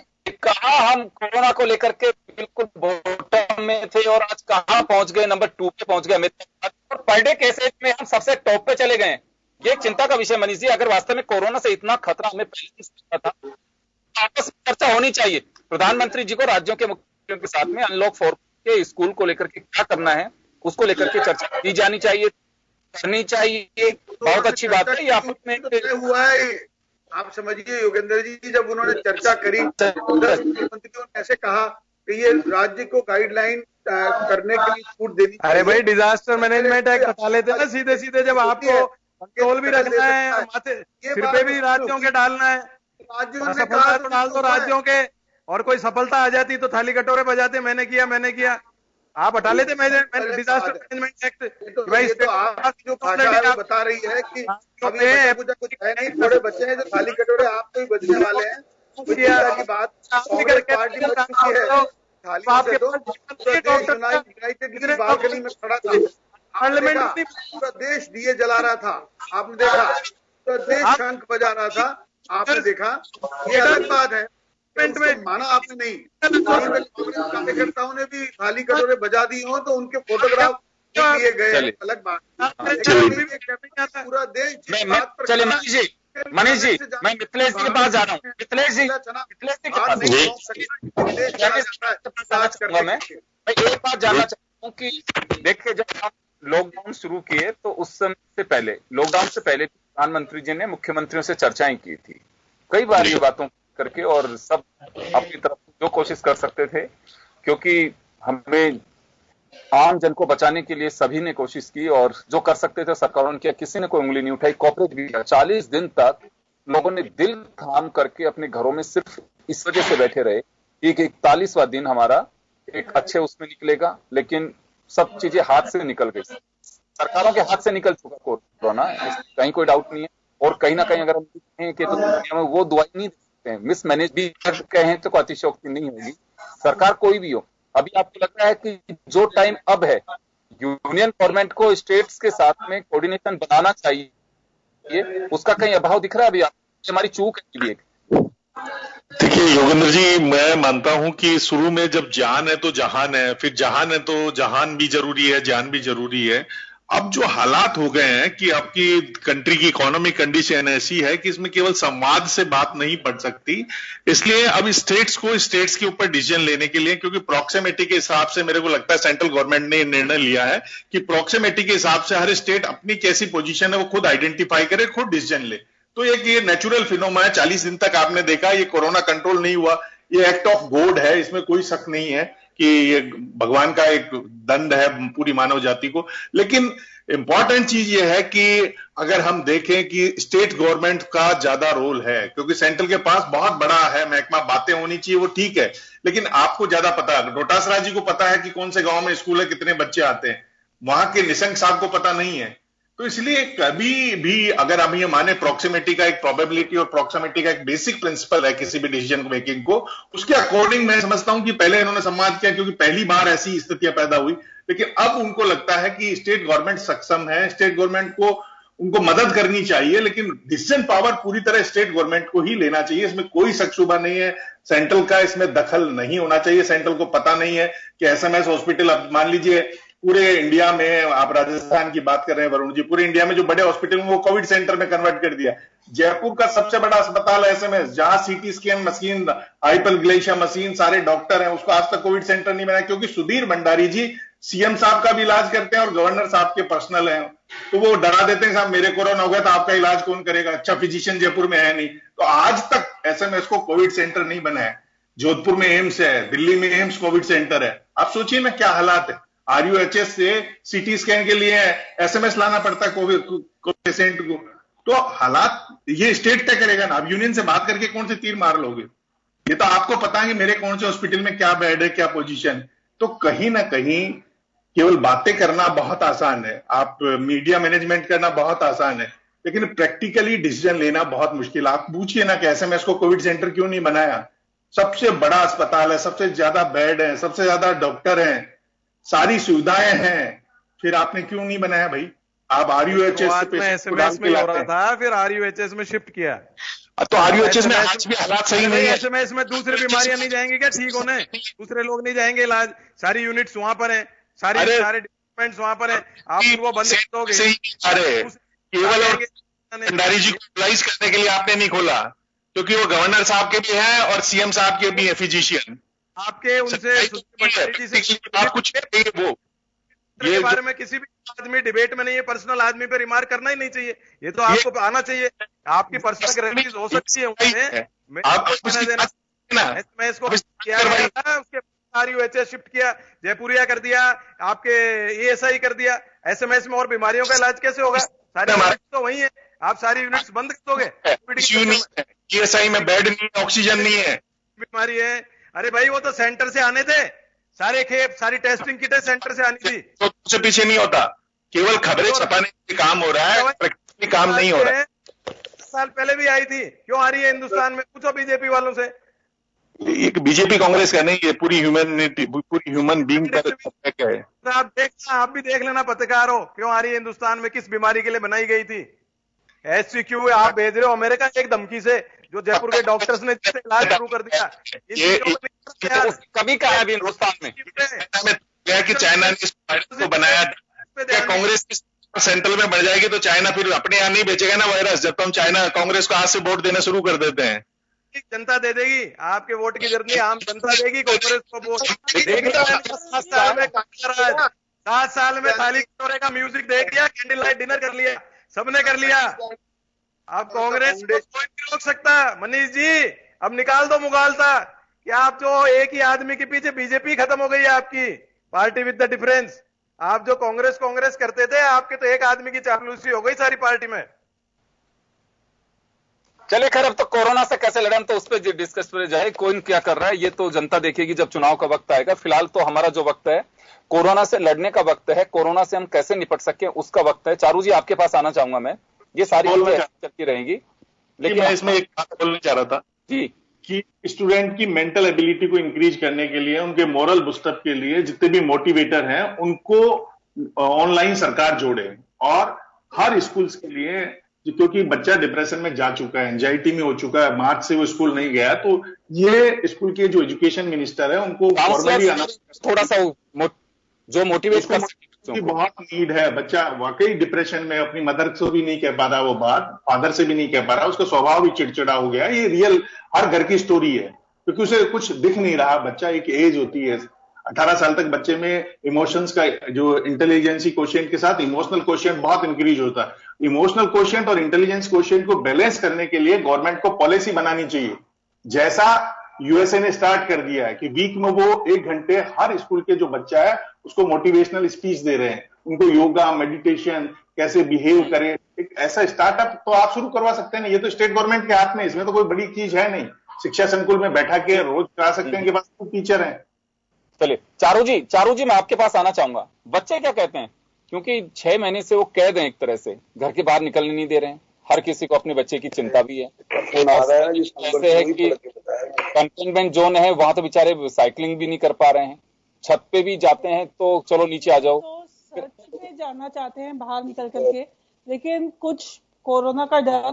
Speaker 7: कहा हम कोरोना को लेकर के बिल्कुल बॉटम में थे और आज कहां पहुंच गए, नंबर 2 पे पहुंच गए। और पर डे केसेज में हम सबसे टॉप पे चले गए। ये एक चिंता का विषय मनीष जी, अगर वास्तव में कोरोना से इतना खतरा हमें पहले से था, आपस में चर्चा होनी चाहिए प्रधानमंत्री जी को राज्यों के मुख्यमंत्रियों के साथ में अनलॉक 4 के स्कूल को लेकर के क्या करना है उसको लेकर के चर्चा की जानी चाहिए, करनी चाहिए। बहुत अच्छी बात है। ये में
Speaker 6: हुआ है, आप समझिए योगेंद्र जी, जब उन्होंने चर्चा करी मुख्यमंत्रियों ने ऐसे कहा कि ये राज्य को गाइडलाइन करने के लिए छूट देनी।
Speaker 5: अरे भाई डिजास्टर मैनेजमेंट एक्ट बता लेते ना सीधे सीधे, जब आपको कंट्रोल भी रखना है, माथे सिर पे भी राज्यों के डालना है, सफलता तो डाल दो राज्यों के, और कोई सफलता आ जाती तो थाली कटोरे बजाते मैंने किया, आप हटा लेते। मैं डिजास्टर मैनेजमेंट एक्ट भाई
Speaker 6: तो आप जो भाषा बता रही है कि कुछ है नहीं, थोड़े बच्चे हैं जो थाली कटोरे आपको ही बचने वाले हैं, की बात पार्टी बच चुकी है। थाली यूनाइटेड बालकनी में खड़ा था, पूरा देश दिए जला रहा था, आपने देखा, पूरा देश शंख बजा रहा था, आपने देखा। ये अलग बात है, माना आपने नहीं, कार्यकर्ताओं ने भी थाली कटोरे बजा दी हो तो उनके फोटोग्राफ लिए गए, अलग बात। पूरा देश
Speaker 7: चलिए मनीष जी मैं मिथिलेश जी के पास जा रहा हूँ। मिथिलेश जी के पास मैं एक बात जानना चाहता हूँ कि देखिए जब हम लॉकडाउन शुरू किए तो उस समय से पहले, लॉकडाउन से पहले प्रधानमंत्री जी ने मुख्यमंत्रियों से चर्चाएं की थी कई बार ये बातों करके, और सब अपनी तरफ जो कोशिश कर सकते थे, क्योंकि हमें आम जन को बचाने के लिए सभी ने कोशिश की और जो कर सकते थे सरकारों ने किया, किसी ने कोई उंगली नहीं उठाई, कॉपरेट भी किया। 40 दिन तक लोगों ने दिल थाम करके अपने घरों में सिर्फ इस वजह से बैठे रहे कि 41वां दिन हमारा एक अच्छे उसमें निकलेगा, लेकिन सब चीजें हाथ से निकल गई, सरकारों के हाथ से निकल चुका कोरोना, कहीं कोई डाउट नहीं है। और कहीं ना कहीं अगर हम कहें कि तो दुनिया में वो दवाई नहीं दे सकते हैं, मिसमैनेज भी कहें तो अतिशयोक्ति नहीं होगी, सरकार कोई भी हो। अभी आपको लगता है कि जो टाइम अब है, यूनियन गवर्नमेंट को स्टेट्स के साथ में कोऑर्डिनेशन बनाना चाहिए, उसका कहीं अभाव दिख रहा है अभी? हमारी चूक है भी एक।
Speaker 3: देखिए योगेंद्र जी, मैं मानता हूं कि शुरू में जब जान है तो जहान है, फिर जहान है तो जहान भी जरूरी है, जान भी जरूरी है। अब जो हालात हो गए हैं कि आपकी कंट्री की इकोनॉमिक कंडीशन ऐसी है कि इसमें केवल संवाद से बात नहीं पड़ सकती, इसलिए अब स्टेट्स के ऊपर डिसीजन लेने के लिए, क्योंकि प्रॉक्सिमिटी के हिसाब से मेरे को लगता है सेंट्रल गवर्नमेंट ने निर्णय लिया है कि प्रॉक्सिमिटी के हिसाब से हर स्टेट अपनी कैसी पोजीशन है वो खुद आइडेंटिफाई करे, खुद डिसीजन ले। तो एक ये नेचुरल फिनोमेना है, 40 दिन तक आपने देखा ये कोरोना कंट्रोल नहीं हुआ, ये एक्ट ऑफ गॉड है, इसमें कोई शक नहीं है कि ये भगवान का एक दंड है पूरी मानव जाति को। लेकिन इंपॉर्टेंट चीज ये है कि अगर हम देखें कि स्टेट गवर्नमेंट का ज्यादा रोल है, क्योंकि सेंट्रल के पास बहुत बड़ा है महकमा, बातें होनी चाहिए वो ठीक है, लेकिन आपको ज्यादा पता है, डोटासरा जी को पता है कि कौन से गांव में स्कूल है, कितने बच्चे आते हैं, वहां के निशंक साहब को पता नहीं है। तो इसलिए कभी भी अगर हम ये माने प्रॉक्सिमिटी का एक प्रोबेबिलिटी और प्रॉक्सिमिटी का एक बेसिक प्रिंसिपल है किसी भी डिसीजन मेकिंग को, उसके अकॉर्डिंग मैं समझता हूं कि पहले इन्होंने संवाद किया क्योंकि पहली बार ऐसी स्थितियां पैदा हुई, लेकिन अब उनको लगता है कि स्टेट गवर्नमेंट सक्षम है, स्टेट गवर्नमेंट को उनको मदद करनी चाहिए, लेकिन डिसीजन पावर पूरी तरह स्टेट गवर्नमेंट को ही लेना चाहिए, इसमें कोई शक शुबा नहीं है। सेंट्रल का इसमें दखल नहीं होना चाहिए। सेंट्रल को पता नहीं है कि एसएमएस हॉस्पिटल, अब मान लीजिए पूरे इंडिया में, आप राजस्थान की बात कर रहे हैं वरुण जी, पूरे इंडिया में जो बड़े हॉस्पिटल वो कोविड सेंटर में कन्वर्ट कर दिया। जयपुर का सबसे बड़ा अस्पताल एसएमएस, जहां सीटी स्कैन मशीन, हाइपरग्लेशिया मशीन, सारे डॉक्टर हैं, उसको आज तक कोविड सेंटर नहीं बनाया, क्योंकि सुधीर भंडारी जी सीएम साहब का भी इलाज करते हैं और गवर्नर साहब के पर्सनल हैं, तो वो डरा देते हैं साहब मेरे कोरोना हो गया तो आपका इलाज कौन करेगा, अच्छा फिजिशियन जयपुर में है नहीं, तो आज तक एसएमएस को कोविड सेंटर नहीं बनाया। जोधपुर में एम्स है, दिल्ली में एम्स कोविड सेंटर है। आप सोचिए ना क्या हालात है। आरयूएचएस से सीटी स्कैन के लिए एसएमएस लाना पड़ता है कोविड पेशेंट को। तो हालात ये स्टेट तय करेगा ना। आप यूनियन से बात करके कौन से तीर मार लोगे? ये तो आपको पता है कि मेरे कौन से हॉस्पिटल में क्या बेड है, क्या पोजीशन। तो कहीं ना कहीं केवल बातें करना बहुत आसान है, आप मीडिया मैनेजमेंट करना बहुत आसान है, लेकिन प्रैक्टिकली डिसीजन लेना बहुत मुश्किल। आप पूछिए ना कि एसएमएस को कोविड सेंटर क्यों नहीं बनाया? सबसे बड़ा अस्पताल है, सबसे ज्यादा बेड है, सबसे ज्यादा डॉक्टर हैं, सारी सुविधाएं हैं, फिर आपने क्यों नहीं बनाया भाई? आप आरयूएचएस
Speaker 5: में एसएमएस में हो रहा था, फिर आरयूएचएस में शिफ्ट किया।
Speaker 3: तो आरयूएचएस में आज भी हालात सही नहीं है।
Speaker 5: एसएमएस में दूसरी बीमारियां नहीं जाएंगी क्या ठीक होने? दूसरे लोग नहीं जाएंगे इलाज? सारी यूनिट्स वहां पर है, सारे डिपार्टमेंट्स वहां पर है, आप उनको बंद कर दोगे?
Speaker 3: केवल भंडारी जी को रिलाइज करने के लिए आपने नहीं खोला, क्योंकि वो गवर्नर साहब के भी हैं और सीएम साहब के भी है फिजिशियन।
Speaker 5: आपके उनसे
Speaker 3: आप कुछ वो
Speaker 5: ये बारे में किसी भी आदमी डिबेट में नहीं है, पर्सनल आदमी पे रिमार्क करना ही नहीं चाहिए। ये तो आपको आना चाहिए, आपकी पर्सनल ग्रेविटीज हो सकती है उनमें, आपको देना। मैं इसको किया गया था, उसके आरयूएचएस शिफ्ट किया, जयपुरिया कर दिया, आपके एएसआई कर दिया। एसएमएस में और बीमारियों का इलाज कैसे होगा? सारी यूनिट्स तो वही है, आप सारी यूनिट्स बंद कर दोगे?
Speaker 3: एएसआई में बेड नहीं है, ऑक्सीजन नहीं है,
Speaker 5: बीमारी है। अरे भाई वो तो सेंटर से आने थे, सारे खेप, सारी टेस्टिंग किटें सेंटर से आनी थी।
Speaker 3: तो उससे पीछे नहीं होता, केवल खबरें छपाने के काम हो रहा है, प्रैक्टिकली काम नहीं हो रहा है।
Speaker 5: साल पहले भी आई थी, क्यों आ रही है हिंदुस्तान में? पूछो बीजेपी वालों से।
Speaker 3: एक बीजेपी कांग्रेस का नहीं, ये पूरी ह्यूमैनिटी, पूरी ह्यूमन बीइंग का है।
Speaker 5: आप भी देख लेना, पत्रकार हो, क्यों आ रही है हिंदुस्तान में, किस बीमारी के लिए बनाई गई थी? SCQ आप भेज रहे हो अमेरिका एक धमकी से, जो जयपुर के डॉक्टर्स ने इलाज शुरू कर दिया।
Speaker 7: कभी कहा है हिंदुस्तान में
Speaker 3: कि चाइना ने इस वायरस को बनाया, कांग्रेस सेंट्रल में बढ़ जाएगी तो चाइना फिर अपने यहाँ नहीं बेचेगा ना वायरस, जब तो हम चाइना कांग्रेस को आज से वोट देना शुरू कर देते हैं।
Speaker 5: जनता दे देगी, आपके वोट की जरूरत नहीं, आम जनता देगी कांग्रेस को वोट। 7 साल में थाली कटोरे का म्यूजिक देख लिया, कैंडल लाइट डिनर कर लिया, सबने कर लिया। अब कांग्रेस को कोई नहीं रोक सकता। मनीष जी अब निकाल दो मुगालता कि आप जो एक ही आदमी के पीछे, बीजेपी खत्म हो गई है आपकी, पार्टी विद द डिफरेंस। आप जो कांग्रेस करते थे, आपके तो एक आदमी की चापलूसी हो गई सारी पार्टी में।
Speaker 7: चलिए खैर, अब तो कोरोना से कैसे लड़े हम तो उस पर डिस्कस पर जाए, कौन क्या कर रहा है ये तो जनता देखेगी जब चुनाव का वक्त आएगा। फिलहाल तो हमारा जो वक्त है कोरोना से लड़ने का वक्त है, कोरोना से हम कैसे निपट सके उसका वक्त है। चारू जी आपके पास आना चाहूंगा मैं, ये सारी चलती रहेंगी, लेकिन
Speaker 3: मैं इसमें एक बात बोलना चाह रहा था
Speaker 7: जी
Speaker 3: कि स्टूडेंट की मेंटल एबिलिटी को इंक्रीज करने के लिए, उनके मोरल बूस्टअप के लिए जितने भी मोटिवेटर हैं उनको ऑनलाइन सरकार जोड़े और हर स्कूल्स के लिए क्योंकि बच्चा डिप्रेशन में जा चुका है, एंजाइटी में हो चुका है, मार्च से वो स्कूल नहीं गया। तो ये स्कूल के जो एजुकेशन मिनिस्टर है उनको फॉर्मली
Speaker 7: थोड़ा सा जो मोटिवेट कर
Speaker 3: की बहुत नीड है। बच्चा वाकई डिप्रेशन में, अपनी मदर से भी नहीं कह पा रहा वो बात, फादर से भी नहीं कह पा रहा, उसका स्वभाव भी चिड़चिड़ा हो गया। ये रियल हर घर की स्टोरी है, क्योंकि उसे कुछ दिख नहीं रहा। बच्चा एक एज होती है 18 साल तक, बच्चे में इमोशंस का जो इंटेलिजेंसी क्वोशिएंट के साथ इमोशनल क्वोशिएंट बहुत इंक्रीज होता है। इमोशनल क्वोशिएंट और इंटेलिजेंस क्वोशिएंट को बैलेंस करने के लिए गवर्नमेंट को पॉलिसी बनानी चाहिए, जैसा यूएसए ने स्टार्ट कर दिया है कि वीक में वो 1 घंटे हर स्कूल के जो बच्चा है उसको मोटिवेशनल स्पीच दे रहे हैं, उनको योगा, मेडिटेशन, कैसे बिहेव करें। एक ऐसा स्टार्टअप तो आप शुरू करवा सकते हैं ना, ये तो स्टेट गवर्नमेंट के हाथ में, इसमें तो कोई बड़ी चीज है नहीं। शिक्षा संकुल में बैठा के रोज करा सकते हैं कि बस टीचर हैं।
Speaker 7: चलिए चारू जी मैं आपके पास आना चाहूंगा। बच्चे क्या कहते हैं, क्योंकि 6 महीने से वो कैद हैं, एक तरह से घर के बाहर निकलने नहीं दे रहे हैं। हर किसी को अपने बच्चे की चिंता भी है। ऐसे है कि कंटेनमेंट जोन है, वहां तो बेचारे साइकिलिंग भी नहीं कर पा रहे हैं, छत पे भी जाते हैं तो चलो नीचे आ जाओ,
Speaker 4: तो सड़क पे जाना चाहते हैं बाहर निकल करके, लेकिन कुछ कोरोना का डर,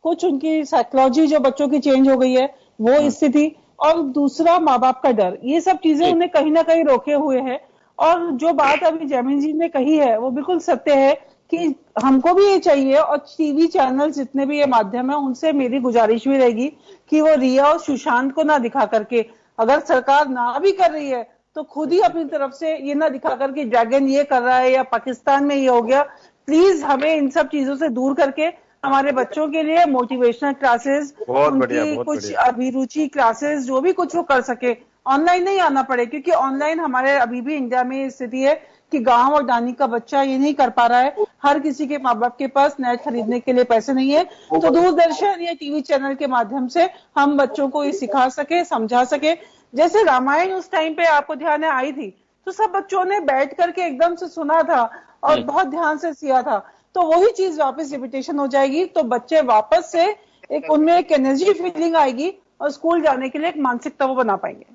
Speaker 4: कुछ उनकी साइकोलॉजी जो बच्चों की चेंज हो गई है वो स्थिति, और दूसरा माँ बाप का डर, ये सब चीजें उन्हें कहीं ना कहीं रोके हुए है। और जो बात अभी जैमिनी जी ने कही है वो बिल्कुल सत्य है कि हमको भी ये चाहिए, और टीवी चैनल जितने भी ये माध्यम है उनसे मेरी गुजारिश भी रहेगी कि वो रिया और सुशांत को ना दिखा करके, अगर सरकार ना भी कर रही है तो खुद ही अपनी तरफ से ये ना दिखा करके ड्रैगन ये कर रहा है या पाकिस्तान में ये हो गया। प्लीज हमें इन सब चीजों से दूर करके हमारे बच्चों के लिए मोटिवेशनल क्लासेस, उनकी कुछ अभिरुचि क्लासेस, जो भी कुछ वो कर सके, ऑनलाइन नहीं आना पड़े, क्योंकि ऑनलाइन हमारे अभी भी इंडिया में स्थिति है कि गांव और दानी का बच्चा ये नहीं कर पा रहा है। हर किसी के माँ बाप के पास नेट खरीदने के लिए पैसे नहीं है, तो दूरदर्शन या टीवी चैनल के माध्यम से हम बच्चों को ये सिखा सके, समझा सके। जैसे रामायण उस टाइम पे आपको ध्यान है आई थी, तो सब बच्चों ने बैठ करके एकदम से सुना था और बहुत ध्यान से सिया था, तो वही चीज वापस रिपीटेशन हो जाएगी, तो बच्चे वापस से एक उनमें एक एनर्जी फीलिंग आएगी और स्कूल जाने के लिए एक मानसिकता वो बना पाएंगे।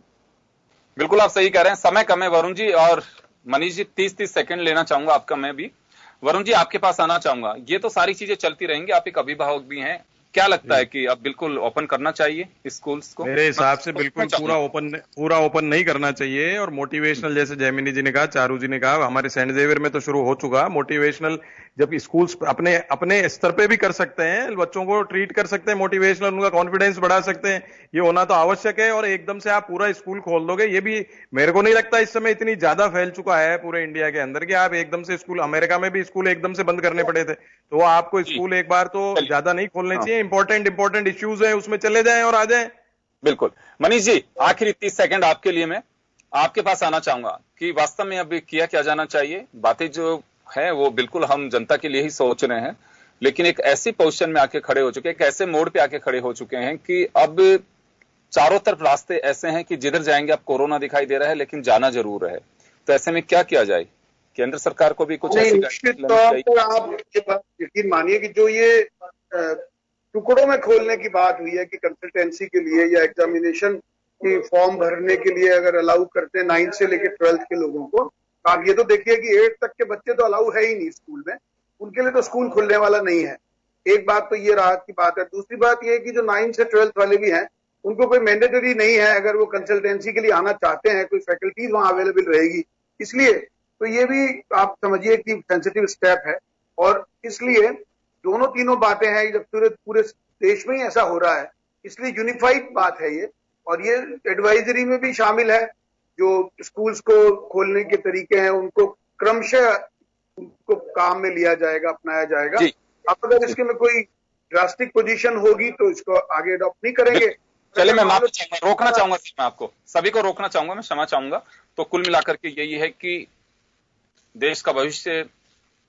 Speaker 7: बिल्कुल आप सही कह रहे हैं। समय कम है वरुण जी, और मनीष जी 30-30 सेकंड लेना चाहूंगा आपका मैं भी। वरुण जी आपके पास आना चाहूंगा। ये तो सारी चीजें चलती रहेंगी, आप एक अभिभावक भी हैं, क्या लगता है कि अब बिल्कुल ओपन करना चाहिए स्कूल्स को?
Speaker 5: मेरे हिसाब से बिल्कुल पूरा ओपन नहीं करना चाहिए। और मोटिवेशनल, जैसे जैमिनी जी ने कहा, चारू जी ने कहा, हमारे सेंट जेवियर में तो शुरू हो चुका मोटिवेशनल, जब स्कूल्स अपने स्तर पे भी कर सकते हैं, बच्चों को ट्रीट कर सकते हैं मोटिवेशनल, उनका कॉन्फिडेंस बढ़ा सकते हैं, ये होना तो आवश्यक है। और एकदम से आप पूरा स्कूल खोल दोगे, ये भी मेरे को नहीं लगता इस समय इतनी ज्यादा फैल चुका है पूरे इंडिया के अंदर कि आप एकदम से स्कूल, अमेरिका में भी स्कूल एकदम से बंद करने पड़े थे, तो आपको स्कूल एक बार तो ज्यादा नहीं खोलने चाहिए। इंपॉर्टेंट इश्यूज है उसमें चले जाएं और आ जाएं।
Speaker 7: बिल्कुल। मनीष जी आखिरी 30 सेकंड आपके लिए मैं आपके पास आना चाहूंगा कि वास्तव में अब किया क्या जाना चाहिए। बातें जो है वो बिल्कुल हम जनता के लिए ही सोच रहे हैं, लेकिन एक ऐसी पोजीशन में आके खड़े हो चुके हैं, एक ऐसे मोड़ पे आके खड़े हो चुके हैं कि अब चारों तरफ रास्ते ऐसे हैं कि जिधर जाएंगे अब कोरोना दिखाई दे रहा है, लेकिन जाना जरूर है। तो ऐसे में क्या किया जाए? केंद्र सरकार को भी कुछ ऐसी
Speaker 6: निश्चित तौर पर आप ये बात यकीन मानिए कि जो ये टुकड़ों में खोलने की बात हुई है कि कंसल्टेंसी के लिए या एग्जामिनेशन की फॉर्म भरने के लिए अगर अलाउ करते हैं 9th से लेकर 12th के लोगों को, आप ये तो देखिए कि 8th तक के बच्चे तो अलाउ है ही नहीं स्कूल में, उनके लिए तो स्कूल खुलने वाला नहीं है। एक बात तो ये राहत की बात है। दूसरी बात ये है कि जो 9th से 12th वाले भी हैं उनको कोई मैंडेटरी नहीं है, अगर वो कंसल्टेंसी के लिए आना चाहते हैं कोई फैकल्टीज वहां अवेलेबल रहेगी, इसलिए तो ये भी आप समझिए कि सेंसिटिव स्टेप है। और इसलिए दोनों तीनों बातें हैं, जब पूरे देश में ही ऐसा हो रहा है, इसलिए यूनिफाइड बात है ये। और ये एडवाइजरी में भी शामिल है, जो स्कूल्स को खोलने के तरीके हैं उनको क्रमशः उनको काम में लिया जाएगा, अपनाया जाएगा। अब अगर इसके में कोई ड्रास्टिक पोजीशन होगी तो इसको आगे अडॉप्ट नहीं करेंगे।
Speaker 7: चलिए मैं रोकना चाहूंगा, मैं आपको सभी को रोकना चाहूंगा, मैं क्षमा चाहूंगा। तो कुल मिलाकर के यही है कि देश का भविष्य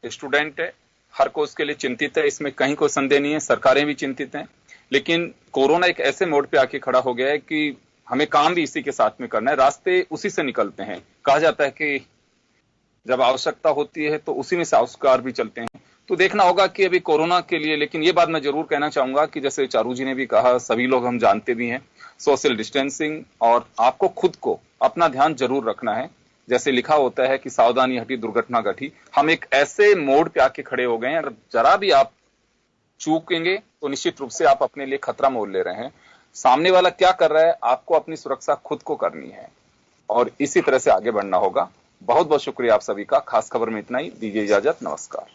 Speaker 7: स्टूडेंट है, हर को उसके लिए चिंतित है, इसमें कहीं कोई संदेह नहीं है, सरकारें भी चिंतित हैं। लेकिन कोरोना एक ऐसे मोड़ पे आके खड़ा हो गया है कि हमें काम भी इसी के साथ में करना है, रास्ते उसी से निकलते हैं। कहा जाता है कि जब आवश्यकता होती है तो उसी में से आविष्कार भी चलते हैं। तो देखना होगा कि अभी कोरोना के लिए, लेकिन ये बात मैं जरूर कहना चाहूंगा कि जैसे चारू जी ने भी कहा, सभी लोग हम जानते भी हैं, सोशल डिस्टेंसिंग और आपको खुद को अपना ध्यान जरूर रखना है। जैसे लिखा होता है कि सावधानी हटी दुर्घटना घटी। हम एक ऐसे मोड़ पे आके खड़े हो गए हैं, जरा भी आप चूकेंगे तो निश्चित रूप से आप अपने लिए खतरा मोल ले रहे हैं। सामने वाला क्या कर रहा है, आपको अपनी सुरक्षा खुद को करनी है और इसी तरह से आगे बढ़ना होगा। बहुत बहुत शुक्रिया आप सभी का। खास खबर में इतना ही, दीजिए इजाजत, नमस्कार।